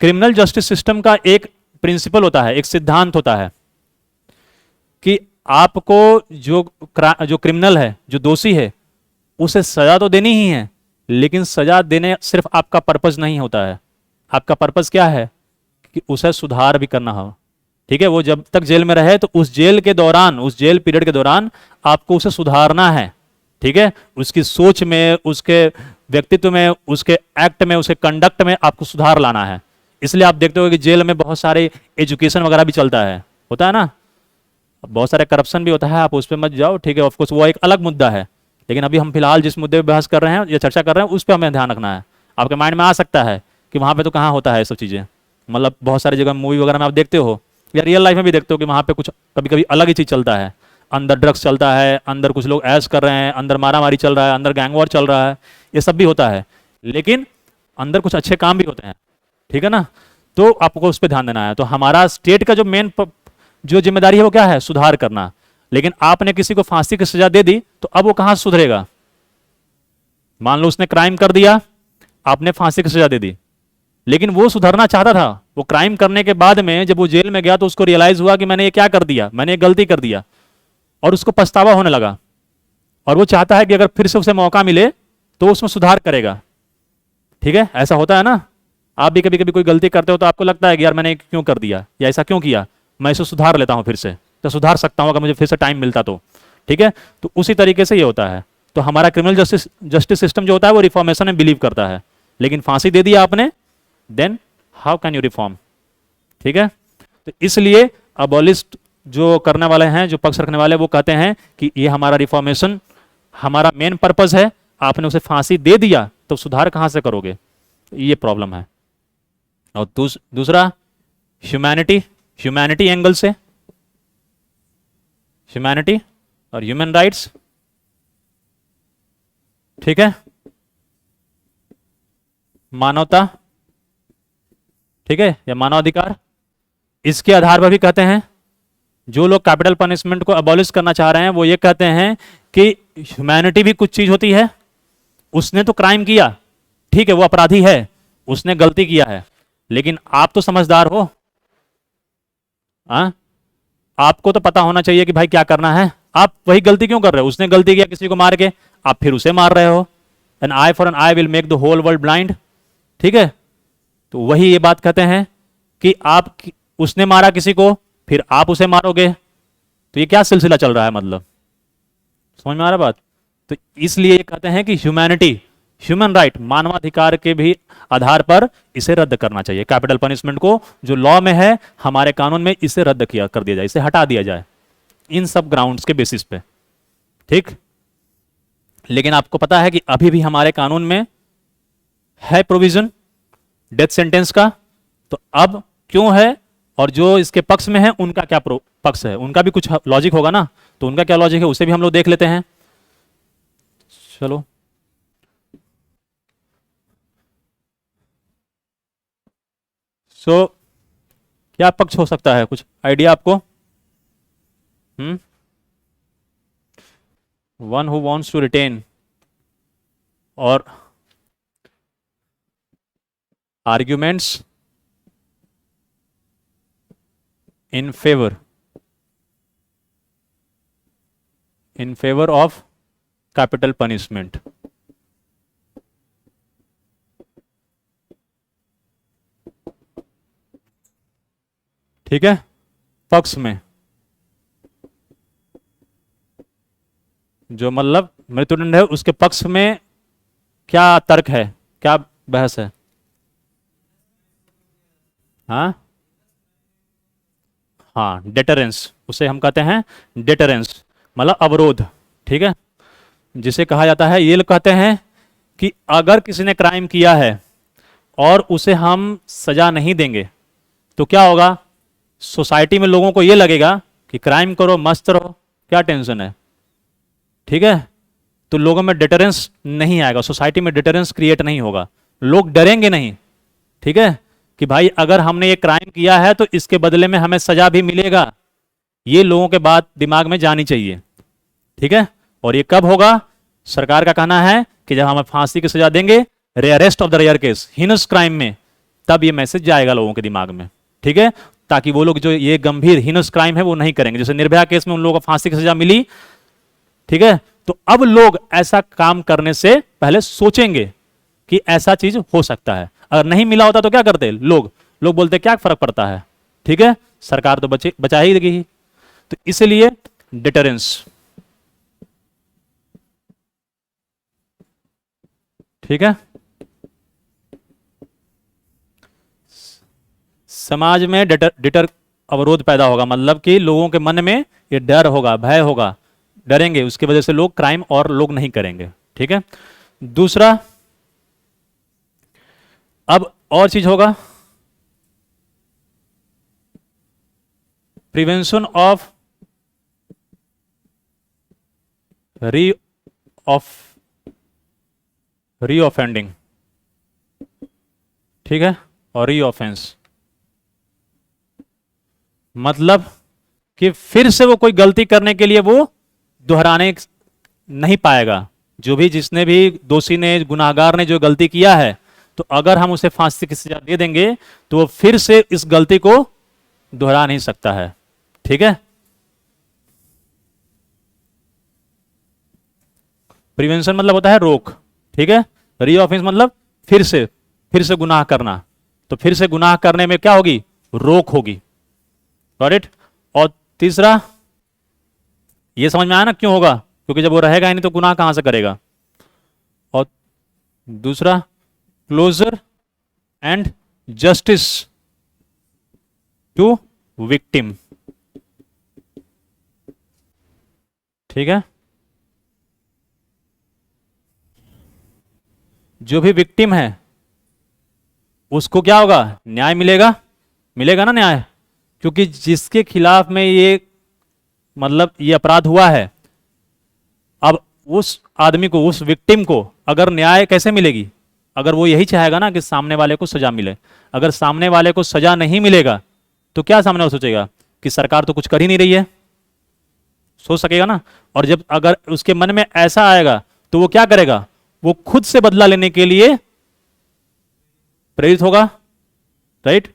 क्रिमिनल जस्टिस सिस्टम का एक प्रिंसिपल होता है, एक सिद्धांत होता है कि आपको जो क्रिमिनल है, जो दोषी है, उसे सजा तो देनी ही है, लेकिन सजा देने सिर्फ आपका पर्पस नहीं होता है। आपका पर्पस क्या है कि उसे सुधार भी करना हो। ठीक है, वो जब तक जेल में रहे तो उस जेल के दौरान, उस जेल पीरियड के दौरान आपको उसे सुधारना है। ठीक है, उसकी सोच में, उसके व्यक्तित्व में, उसके एक्ट में, उसके कंडक्ट में आपको सुधार लाना है। इसलिए आप देखते हो कि जेल में बहुत सारे एजुकेशन वगैरह भी चलता है, होता है ना, बहुत सारे करप्शन भी होता है, आप उस पर मत जाओ। ठीक है, ऑफकोर्स वो एक अलग मुद्दा है, लेकिन अभी हम फिलहाल जिस मुद्दे पर बहस कर रहे हैं या चर्चा कर रहे हैं उस पर हमें ध्यान रखना है। आपके माइंड में आ सकता है कि वहाँ पे तो कहाँ होता है ये सब चीज़ें, मतलब बहुत सारी जगह मूवी वगैरह में आप देखते हो या रियल लाइफ में भी देखते हो कि वहाँ पे कुछ कभी कभी अलग ही चीज़ चलता है। अंदर ड्रग्स चलता है, अंदर कुछ लोग ऐश कर रहे हैं, अंदर मारा मारी चल रहा है, अंदर गैंग वॉर चल रहा है, ये सब भी होता है, लेकिन अंदर कुछ अच्छे काम भी होते हैं। ठीक है ना, तो आपको उस पर ध्यान देना है। तो हमारा स्टेट का जो मेन जो जिम्मेदारी है वो क्या है, सुधार करना। लेकिन आपने किसी को फांसी की सजा दे दी तो अब वो कहां से सुधरेगा। मान लो उसने क्राइम कर दिया, आपने फांसी की सजा दे दी, लेकिन वो सुधरना चाहता था। वो क्राइम करने के बाद में जब वो जेल में गया तो उसको रियलाइज हुआ कि मैंने ये क्या कर दिया, मैंने ये गलती कर दिया, और उसको पछतावा होने लगा, और वो चाहता है कि अगर फिर से उसे मौका मिले तो वो उसमें सुधार करेगा। ठीक है, ऐसा होता है ना, आप भी कभी कभी कोई गलती करते हो तो आपको लगता है कि यार मैंने क्यों कर दिया या ऐसा क्यों किया, मैं इसे सुधार लेता हूं, फिर से तो सुधार सकता हूं अगर मुझे फिर से टाइम मिलता तो। ठीक है, तो उसी तरीके से ये होता है। तो हमारा क्रिमिनल जस्टिस सिस्टम जो होता है वो रिफॉर्मेशन में बिलीव करता है, लेकिन फांसी दे दिया आपने, then how can you reform. ठीक है, तो इसलिए अबॉलिस्ट जो करने वाले हैं, जो पक्ष रखने वाले, वो कहते हैं कि ये हमारा रिफॉर्मेशन, हमारा मेन पर्पस है। आपने उसे फांसी दे दिया तो सुधार कहां से करोगे, ये प्रॉब्लम है। और दूसरा ह्यूमैनिटी, ह्यूमैनिटी एंगल से, ह्यूमैनिटी और ह्यूमन राइट्स। ठीक है, मानवता, ठीक है, या मानवाधिकार, इसके आधार पर भी कहते हैं जो लोग कैपिटल पनिशमेंट को अबॉलिश करना चाह रहे हैं वो ये कहते हैं कि ह्यूमैनिटी भी कुछ चीज होती है। उसने तो क्राइम किया, ठीक है, वो अपराधी है, उसने गलती किया है, लेकिन आप तो समझदार हो, हाँ, आपको तो पता होना चाहिए कि भाई क्या करना है। आप वही गलती क्यों कर रहे हो, उसने गलती किया किसी को मार के, आप फिर उसे मार रहे हो। An eye for an eye will make the whole world blind. ठीक है, तो वही ये बात कहते हैं कि आप, उसने मारा किसी को, फिर आप उसे मारोगे, तो ये क्या सिलसिला चल रहा है, मतलब समझ में आ रहा बात। तो इसलिए ये कहते हैं कि ह्यूमैनिटी, ह्यूमन राइट, मानवाधिकार के भी आधार पर इसे रद्द करना चाहिए। कैपिटल पनिशमेंट को जो लॉ में है, हमारे कानून में, इसे रद्द किया कर दिया जाए, इसे हटा दिया जाए इन सब ग्राउंड्स के बेसिस पे। ठीक, लेकिन आपको पता है कि अभी भी हमारे कानून में है प्रोविजन डेथ सेंटेंस का। तो अब क्यों है, और जो इसके पक्ष में है उनका क्या पक्ष है, उनका भी कुछ लॉजिक होगा ना, तो उनका क्या लॉजिक है उसे भी हम लोग देख लेते हैं। चलो, क्या पक्ष हो सकता है, कुछ आइडिया आपको। Hmm, one who wants to retain और arguments in favour of capital punishment. ठीक है, पक्ष में, जो मतलब मृत्युदंड है उसके पक्ष में क्या तर्क है, क्या बहस है? हाँ हाँ, डेटरेंस, उसे हम कहते हैं डेटरेंस, मतलब अवरोध। ठीक है, जिसे कहा जाता है, ये लोग कहते हैं कि अगर किसी ने क्राइम किया है और उसे हम सजा नहीं देंगे तो क्या होगा, सोसाइटी में लोगों को ये लगेगा कि क्राइम करो मस्त रहो, क्या टेंशन है। ठीक है, तो लोगों में डिटरेंस नहीं आएगा, सोसाइटी में डिटरेंस क्रिएट नहीं होगा, लोग डरेंगे नहीं। ठीक है, कि भाई अगर हमने ये क्राइम किया है तो इसके बदले में हमें सजा भी मिलेगा, ये लोगों के बात दिमाग में जानी चाहिए। ठीक है, और ये कब होगा, सरकार का कहना है कि जब हमें फांसी की सजा देंगे, rarest of the rare case, heinous crime में, तब ये मैसेज जाएगा लोगों के दिमाग में। ठीक है, ताकि वो लोग जो ये गंभीर हीनस क्राइम है वो नहीं करेंगे। जैसे निर्भया केस में उन लोगों को फांसी की सजा मिली, ठीक है, तो अब लोग ऐसा काम करने से पहले सोचेंगे कि ऐसा चीज हो सकता है। अगर नहीं मिला होता तो क्या करते लोग, बोलते क्या फर्क पड़ता है, ठीक है, सरकार तो बचा ही देगी। तो इसलिए डिटरेंस। ठीक है, समाज में डिटर अवरोध पैदा होगा, मतलब कि लोगों के मन में ये डर होगा, भय होगा, डरेंगे, उसकी वजह से लोग क्राइम और लोग नहीं करेंगे। ठीक है, दूसरा, अब और चीज होगा, प्रिवेंशन ऑफ रीऑफेंडिंग। ठीक है, और रीऑफेंस मतलब कि फिर से वो कोई गलती करने के लिए वो दोहराने नहीं पाएगा। जो भी, जिसने भी, दोषी ने, गुनाहगार ने जो गलती किया है, तो अगर हम उसे फांसी की सजा दे देंगे तो वो फिर से इस गलती को दोहरा नहीं सकता है। ठीक है, प्रिवेंशन मतलब होता है रोक। ठीक है, रीऑफेंस मतलब फिर से गुनाह करना, तो फिर से गुनाह करने में क्या होगी, रोक होगी। Got it. और तीसरा, ये समझ में आया ना क्यों होगा, क्योंकि जब वो रहेगा ही नहीं तो गुनाह कहां से करेगा। और दूसरा, closure and justice to victim. ठीक है, जो भी विक्टिम है उसको क्या होगा, न्याय मिलेगा, मिलेगा ना न्याय, क्योंकि जिसके खिलाफ में ये, मतलब ये अपराध हुआ है, अब उस आदमी को, उस विक्टिम को अगर न्याय कैसे मिलेगी, अगर वो यही चाहेगा ना कि सामने वाले को सजा मिले। अगर सामने वाले को सजा नहीं मिलेगा तो क्या सामने वाला सोचेगा कि सरकार तो कुछ कर ही नहीं रही है, सोच सकेगा ना। और जब अगर उसके मन में ऐसा आएगा तो वो क्या करेगा, वो खुद से बदला लेने के लिए प्रेरित होगा, राइट।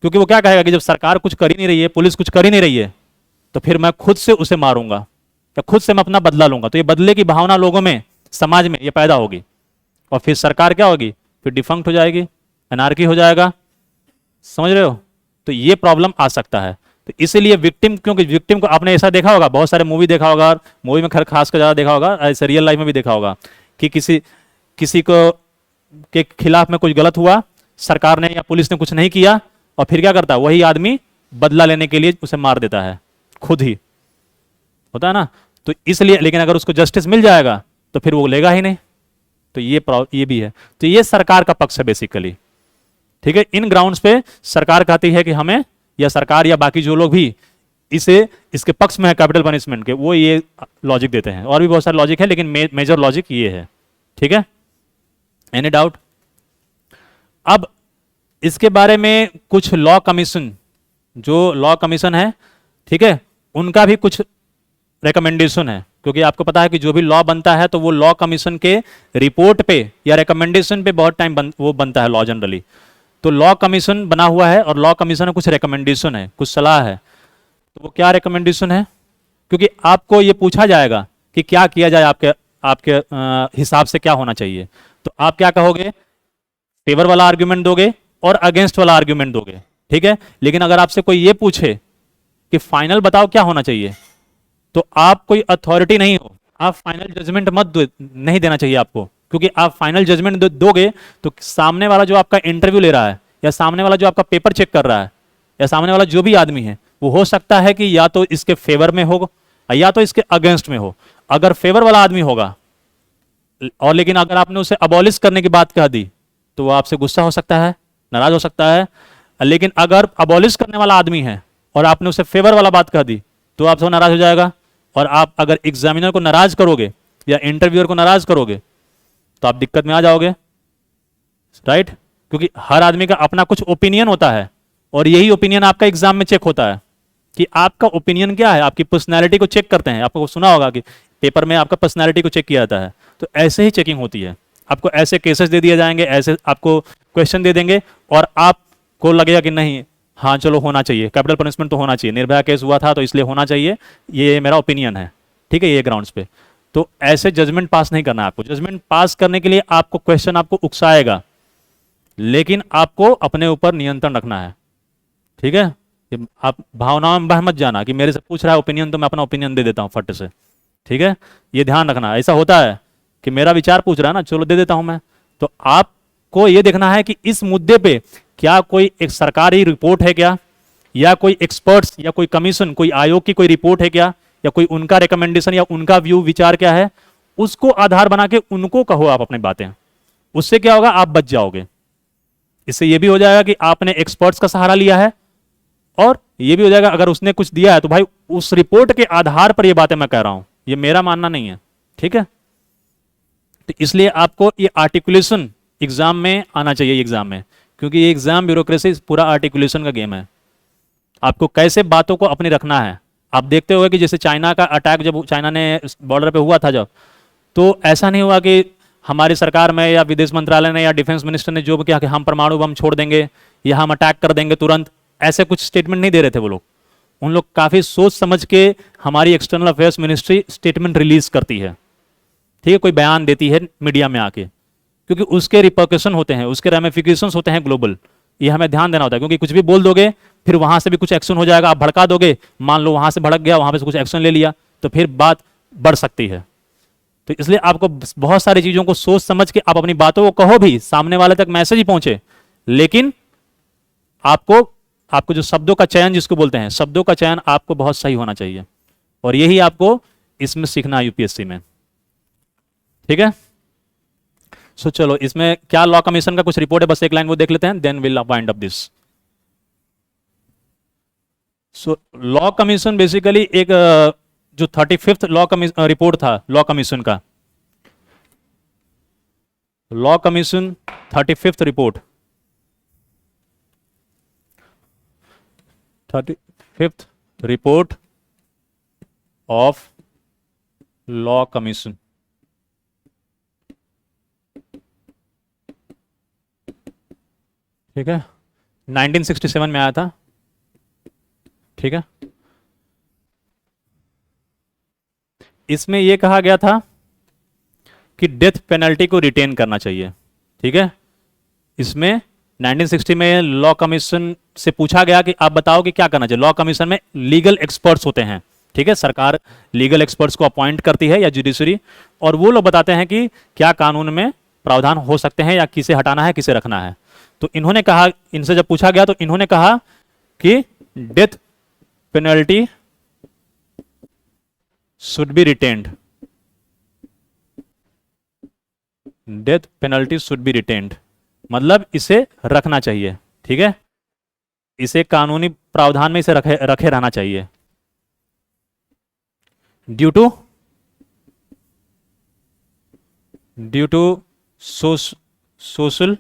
क्योंकि वो क्या कहेगा कि जब सरकार कुछ कर ही नहीं रही है, पुलिस कुछ कर ही नहीं रही है, तो फिर मैं खुद से उसे मारूंगा या खुद से मैं अपना बदला लूंगा। तो ये बदले की भावना लोगों में, समाज में ये पैदा होगी, और फिर सरकार क्या होगी, फिर डिफंक्ट हो जाएगी, एनार्की हो जाएगा। समझ रहे हो, तो ये प्रॉब्लम आ सकता है। तो इसीलिए विक्टिम, क्योंकि विक्टिम को आपने ऐसा देखा होगा, बहुत सारे मूवी देखा होगा, मूवी में खासकर ज्यादा देखा होगा, ऐसे रियल लाइफ में भी देखा होगा कि किसी को के खिलाफ में कुछ गलत हुआ, सरकार ने या पुलिस ने कुछ नहीं किया, और फिर क्या करता है, वही आदमी बदला लेने के लिए उसे मार देता है, खुद ही होता है ना। तो इसलिए, लेकिन अगर उसको जस्टिस मिल जाएगा तो फिर वो लेगा ही नहीं। तो ये भी है। तो ये सरकार का पक्ष है बेसिकली। ठीक है, इन ग्राउंड्स पे सरकार कहती है कि हमें, या सरकार या बाकी जो लोग भी इसके पक्ष में है कैपिटल पनिशमेंट के, वो ये लॉजिक देते हैं। और भी बहुत सारे लॉजिक है, लेकिन मेजर लॉजिक ये है। ठीक है, एनी डाउट। अब इसके बारे में कुछ लॉ कमीशन, जो लॉ कमीशन है, ठीक है, उनका भी कुछ रिकमेंडेशन है। क्योंकि आपको पता है कि जो भी लॉ बनता है तो वो लॉ कमीशन के रिपोर्ट पे या रिकमेंडेशन पे बहुत टाइम वो बनता है लॉ जनरली। तो लॉ कमीशन बना हुआ है, और लॉ कमीशन में कुछ रिकमेंडेशन है, कुछ सलाह है। तो वो क्या रिकमेंडेशन है, क्योंकि आपको ये पूछा जाएगा कि क्या किया जाए, आपके हिसाब से क्या होना चाहिए, तो आप क्या कहोगे, फेवर वाला आर्ग्यूमेंट दोगे और अगेंस्ट वाला आर्ग्यूमेंट दोगे। ठीक है। लेकिन अगर आपसे कोई ये पूछे कि फाइनल बताओ क्या होना चाहिए, तो आप कोई अथॉरिटी नहीं हो, आप फाइनल जजमेंट नहीं देना चाहिए आपको, क्योंकि आप फाइनल जजमेंट दोगे तो सामने वाला जो आपका इंटरव्यू ले रहा है, या सामने वाला जो आपका पेपर चेक कर रहा है, या सामने वाला जो भी आदमी है, वो हो सकता है कि या तो इसके फेवर में हो या तो इसके अगेंस्ट में हो। अगर फेवर वाला आदमी होगा और लेकिन अगर आपने उसे अबॉलिश करने की बात कह दी, तो वो आपसे गुस्सा हो सकता है, नाराज हो सकता है। लेकिन अगर अबॉलिश करने वाला आदमी है और आपने उसे फेवर वाला बात कह दी, तो आपसे नाराज हो जाएगा। और आप अगर एग्जामिनर को नाराज करोगे या इंटरव्यूअर को नाराज करोगे, तो आप दिक्कत में आ जाओगे, राइट। क्योंकि हर आदमी का अपना कुछ ओपिनियन होता है, और यही ओपिनियन आपका एग्जाम में चेक होता है कि आपका ओपिनियन क्या है। आपकी पर्सनैलिटी को चेक करते हैं, आपको सुना होगा कि पेपर में आपका पर्सनैलिटी को चेक किया जाता है। तो ऐसे ही चेकिंग होती है, आपको ऐसे केसेस दे दिए जाएंगे, ऐसे आपको क्वेश्चन दे देंगे, और आपको लगेगा कि नहीं, हाँ चलो होना चाहिए, कैपिटल पनिशमेंट तो होना चाहिए, निर्भया केस हुआ था तो इसलिए होना चाहिए, ये मेरा ओपिनियन है, ठीक है, ये ग्राउंड्स पे। तो ऐसे जजमेंट पास नहीं करना है आपको। जजमेंट पास करने के लिए आपको क्वेश्चन आपको उकसाएगा, लेकिन आपको अपने ऊपर नियंत्रण रखना है, ठीक है। आप भावनाओं में बह मत जाना कि मेरे से पूछ रहा है ओपिनियन तो मैं अपना ओपिनियन दे देता हूं फट से, ठीक है। ये ध्यान रखना। ऐसा होता है कि मेरा विचार पूछ रहा है ना, चलो दे देता हूं मैं। तो आपको ये देखना है कि इस मुद्दे पे क्या कोई एक सरकारी रिपोर्ट है क्या, या कोई एक्सपर्ट्स या कोई कमीशन, कोई आयोग की कोई रिपोर्ट है क्या, या कोई उनका रिकमेंडेशन या उनका व्यू विचार क्या है, उसको आधार बना के उनको कहो आप अपनी बातें। उससे क्या होगा, आप बच जाओगे। इससे यह भी हो जाएगा कि आपने एक्सपर्ट्स का सहारा लिया है, और यह भी हो जाएगा अगर उसने कुछ दिया है तो भाई उस रिपोर्ट के आधार पर यह बातें मैं कह रहा हूं, यह मेरा मानना नहीं है, ठीक है। तो इसलिए आपको ये आर्टिकुलेशन एग्जाम में आना चाहिए, एग्जाम में, क्योंकि ये एग्जाम ब्यूरोक्रेसी पूरा आर्टिकुलेशन का गेम है। आपको कैसे बातों को अपने रखना है। आप देखते होंगे कि जैसे चाइना का अटैक जब चाइना ने बॉर्डर पे हुआ था जब, तो ऐसा नहीं हुआ कि हमारी सरकार में या विदेश मंत्रालय ने या डिफेंस मिनिस्टर ने जो भी किया कि हम परमाणु बम छोड़ देंगे या हम अटैक कर देंगे तुरंत, ऐसे कुछ स्टेटमेंट नहीं दे रहे थे वो लोग। उन लोग काफी सोच समझ के हमारी external affairs ministry statement release करती है, ठीक है, कोई बयान देती है मीडिया में आके, क्योंकि उसके रिपर्कशन होते हैं, उसके रेमिफिकेशंस होते हैं ग्लोबल। ये हमें ध्यान देना होता है, क्योंकि कुछ भी बोल दोगे फिर वहां से भी कुछ एक्शन हो जाएगा, आप भड़का दोगे, मान लो वहां से भड़क गया, वहां पे से कुछ एक्शन ले लिया, तो फिर बात बढ़ सकती है। तो इसलिए आपको बहुत सारी चीजों को सोच समझ के आप अपनी बातों को कहो भी, सामने वाले तक मैसेज ही पहुंचे, लेकिन आपको जो शब्दों का चयन जिसको बोलते हैं, शब्दों का चयन आपको बहुत सही होना चाहिए, और यही आपको इसमें सीखना है यूपीएससी में, ठीक है। सो चलो, इसमें क्या लॉ कमीशन का कुछ रिपोर्ट है, बस एक लाइन वो देख लेते हैं, then will wind up this. So law commission basically एक जो 35th लॉ कमीशन रिपोर्ट था, लॉ कमीशन का, law commission 35th report, 35th report of law commission, ठीक है, 1967 में आया था, ठीक है। इसमें यह कहा गया था कि डेथ पेनल्टी को रिटेन करना चाहिए, ठीक है। इसमें 1960 में लॉ कमीशन से पूछा गया कि आप बताओ कि क्या करना चाहिए। लॉ कमीशन में लीगल एक्सपर्ट्स होते हैं, ठीक है, सरकार लीगल एक्सपर्ट्स को अपॉइंट करती है या जुडिशरी, और वो लोग बताते हैं कि क्या कानून में प्रावधान हो सकते हैं या किसे हटाना है किसे रखना है। तो इन्होंने कहा, इनसे जब पूछा गया तो इन्होंने कहा कि death penalty should B retained, death penalty should B retained, मतलब इसे रखना चाहिए, ठीक है, इसे कानूनी प्रावधान में इसे रखे रहना चाहिए। ड्यू टू सोशल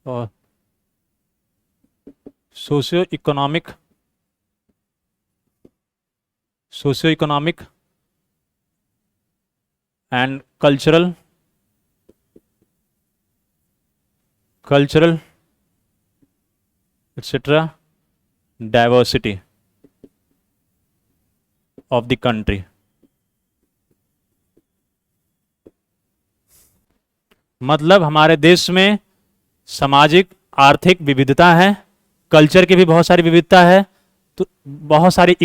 और socio economic and cultural etc. Diversity of the country, मतलब हमारे देश में सामाजिक, आर्थिक विविधता है, कल्चर की भी बहुत सारी विविधता है, तो बहुत सारी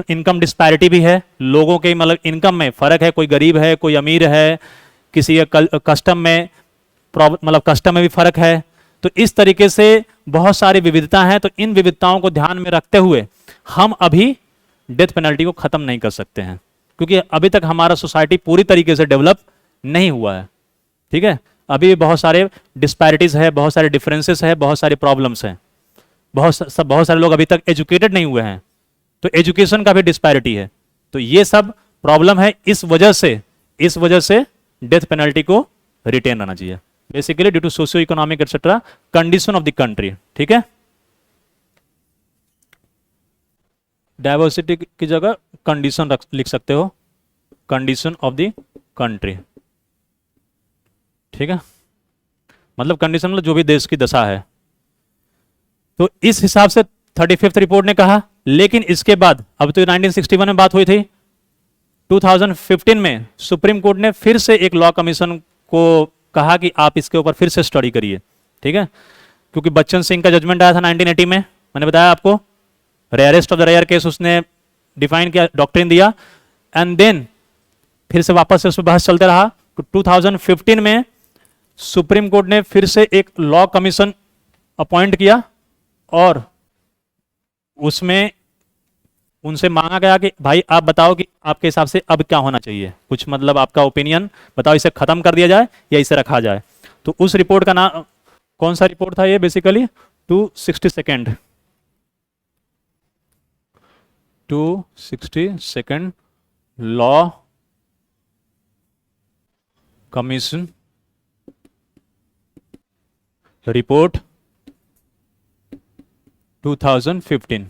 इनकम डिस्पैरिटी भी है, लोगों के मतलब इनकम में फर्क है, कोई गरीब है कोई अमीर है, किसी कस्टम में मतलब कस्टम में भी फर्क है। तो इस तरीके से बहुत सारी विविधता है। तो इन विविधताओं को ध्यान में रखते हुए हम अभी डेथ पेनल्टी को खत्म नहीं कर सकते हैं, क्योंकि अभी तक हमारा सोसाइटी पूरी तरीके से डेवलप नहीं हुआ है। ठीक है, अभी बहुत सारे डिस्पैरिटीज है, बहुत सारे डिफरेंसेस है, बहुत सारी प्रॉब्लम्स हैं, बहुत सारे लोग अभी तक एजुकेटेड नहीं हुए हैं, तो एजुकेशन का भी डिस्पैरिटी है। तो ये सब प्रॉब्लम है, इस वजह से डेथ पेनल्टी को रिटेन रहना चाहिए, basically due to socio economic etcetera condition of the country. ठीक है, डाइवर्सिटी की जगह कंडीशन लिख सकते हो, कंडीशन ऑफ द कंट्री। ठीक है, मतलब कंडीशन मतलब जो भी देश की दशा है। तो इस हिसाब से 35th रिपोर्ट ने कहा। लेकिन इसके बाद अब तो 1961 में बात हुई थी, 2015 में सुप्रीम कोर्ट ने फिर से एक लॉ कमीशन को कहा कि आप इसके ऊपर फिर से स्टडी करिए। ठीक है, क्योंकि बच्चन सिंह का जजमेंट आया था 1980 में, मैंने बताया आपको, rarest of the rare case उसने डिफाइन किया, डॉक्ट्रिन दिया, एंड देन फिर से वापस से उस पर बहस चलते रहा। तो 2015 में सुप्रीम कोर्ट ने फिर से एक लॉ कमीशन अपॉइंट किया और उसमें उनसे मांगा गया कि भाई आप बताओ कि आपके हिसाब से अब क्या होना चाहिए, कुछ मतलब आपका ओपिनियन बताओ, इसे खत्म कर दिया जाए या इसे रखा जाए। तो उस रिपोर्ट का नाम, कौन सा रिपोर्ट था ये, basically 262nd law commission report 2015,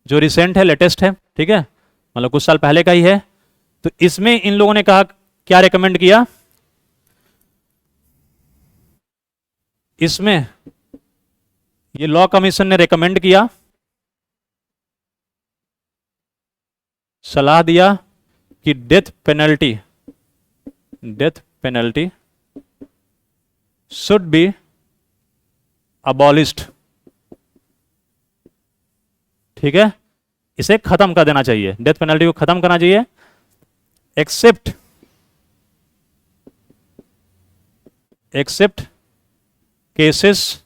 जो रिसेंट है, लेटेस्ट है। ठीक है, मतलब कुछ साल पहले का ही है। तो इसमें इन लोगों ने कहा, क्या रेकमेंड किया, इसमें ये लॉ कमीशन ने रेकमेंड किया, सलाह दिया कि death penalty should be abolished. ठीक है, इसे खत्म कर देना चाहिए, डेथ पेनल्टी को खत्म करना चाहिए, except cases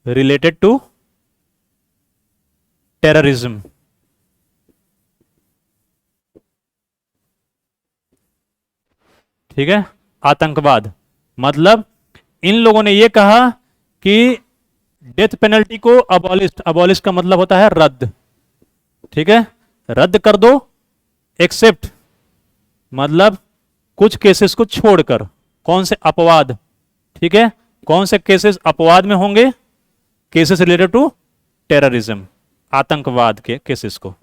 related to terrorism. ठीक है, आतंकवाद। मतलब इन लोगों ने यह कहा कि डेथ पेनल्टी को अबॉलिश का मतलब होता है रद्द। ठीक है, रद्द कर दो, एक्सेप्ट मतलब कुछ केसेस को छोड़कर, कौन से अपवाद। ठीक है, कौन से केसेस अपवाद में होंगे, केसेस रिलेटेड टू टेररिज्म, आतंकवाद के केसेस को।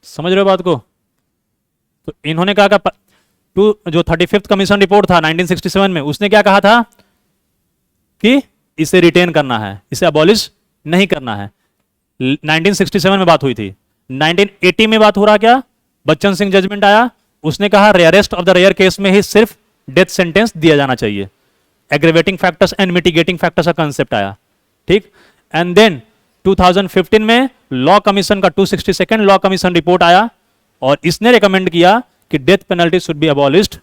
समझ रहे हो बात को। तो इन्होंने कहा जो 35th कमीशन रिपोर्ट था 1967 में, उसने क्या कहा था कि इसे रिटेन करना है, इसे अबॉलिश नहीं करना है। 1967 में बात हुई थी। 1980 में बात हो रहा, क्या बच्चन सिंह जजमेंट आया, उसने कहा rarest of the rare case में ही सिर्फ डेथ सेंटेंस दिया जाना चाहिए। Aggravating factors and mitigating factors का कंसेप्ट आया। ठीक, एंड देन 2015 में लॉ कमीशन का 262nd लॉ कमीशन रिपोर्ट आया और इसने रिकमेंड किया कि death penalty should be abolished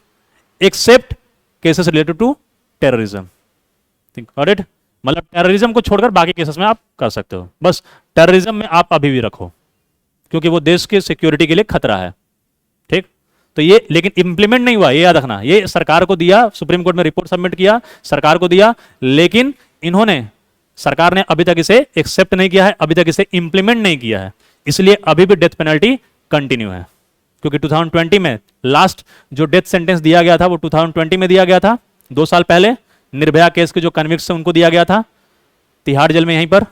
except cases related to terrorism. Got it, मतलब टेररिज्म को छोड़कर बाकी केसेस में आप कर सकते हो, बस टेररिज्म में आप अभी भी रखो, क्योंकि वो देश की सिक्योरिटी के लिए खतरा है। ठीक, तो ये लेकिन इंप्लीमेंट नहीं हुआ, ये याद रखना। ये सरकार को दिया, सुप्रीम कोर्ट में रिपोर्ट सबमिट किया, सरकार को दिया, लेकिन सरकार ने अभी तक इसे एक्सेप्ट नहीं किया है, अभी तक इसे इंप्लीमेंट नहीं किया है, इसलिए अभी भी डेथ पेनल्टी कंटिन्यू है। क्योंकि 2020 में लास्ट जो डेथ सेंटेंस दिया गया था वो 2020 में दिया गया था, 2 साल पहले। निर्भया केस के जो कन्विक्ट्स उनको दिया गया था तिहाड़ जेल में, यहीं पर।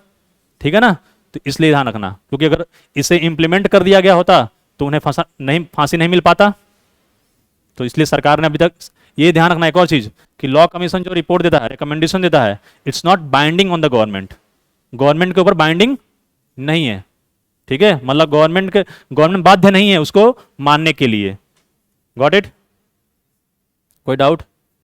ठीक है ना, तो इसलिए ध्यान रखना, क्योंकि अगर इसे इंप्लीमेंट कर दिया गया होता तो उन्हें फांसी नहीं मिल पाता। तो इसलिए सरकार ने अभी तक ये ध्यान रखना। एक और चीज कि लॉ कमीशन जो रिपोर्ट देता है, रिकमेंडेशन देता है, it's not binding on the government, government के ऊपर बाइंडिंग नहीं है। ठीक है, मतलब गवर्नमेंट बाध्य नहीं है उसको मानने के लिए। गॉट इट, कोई डाउट?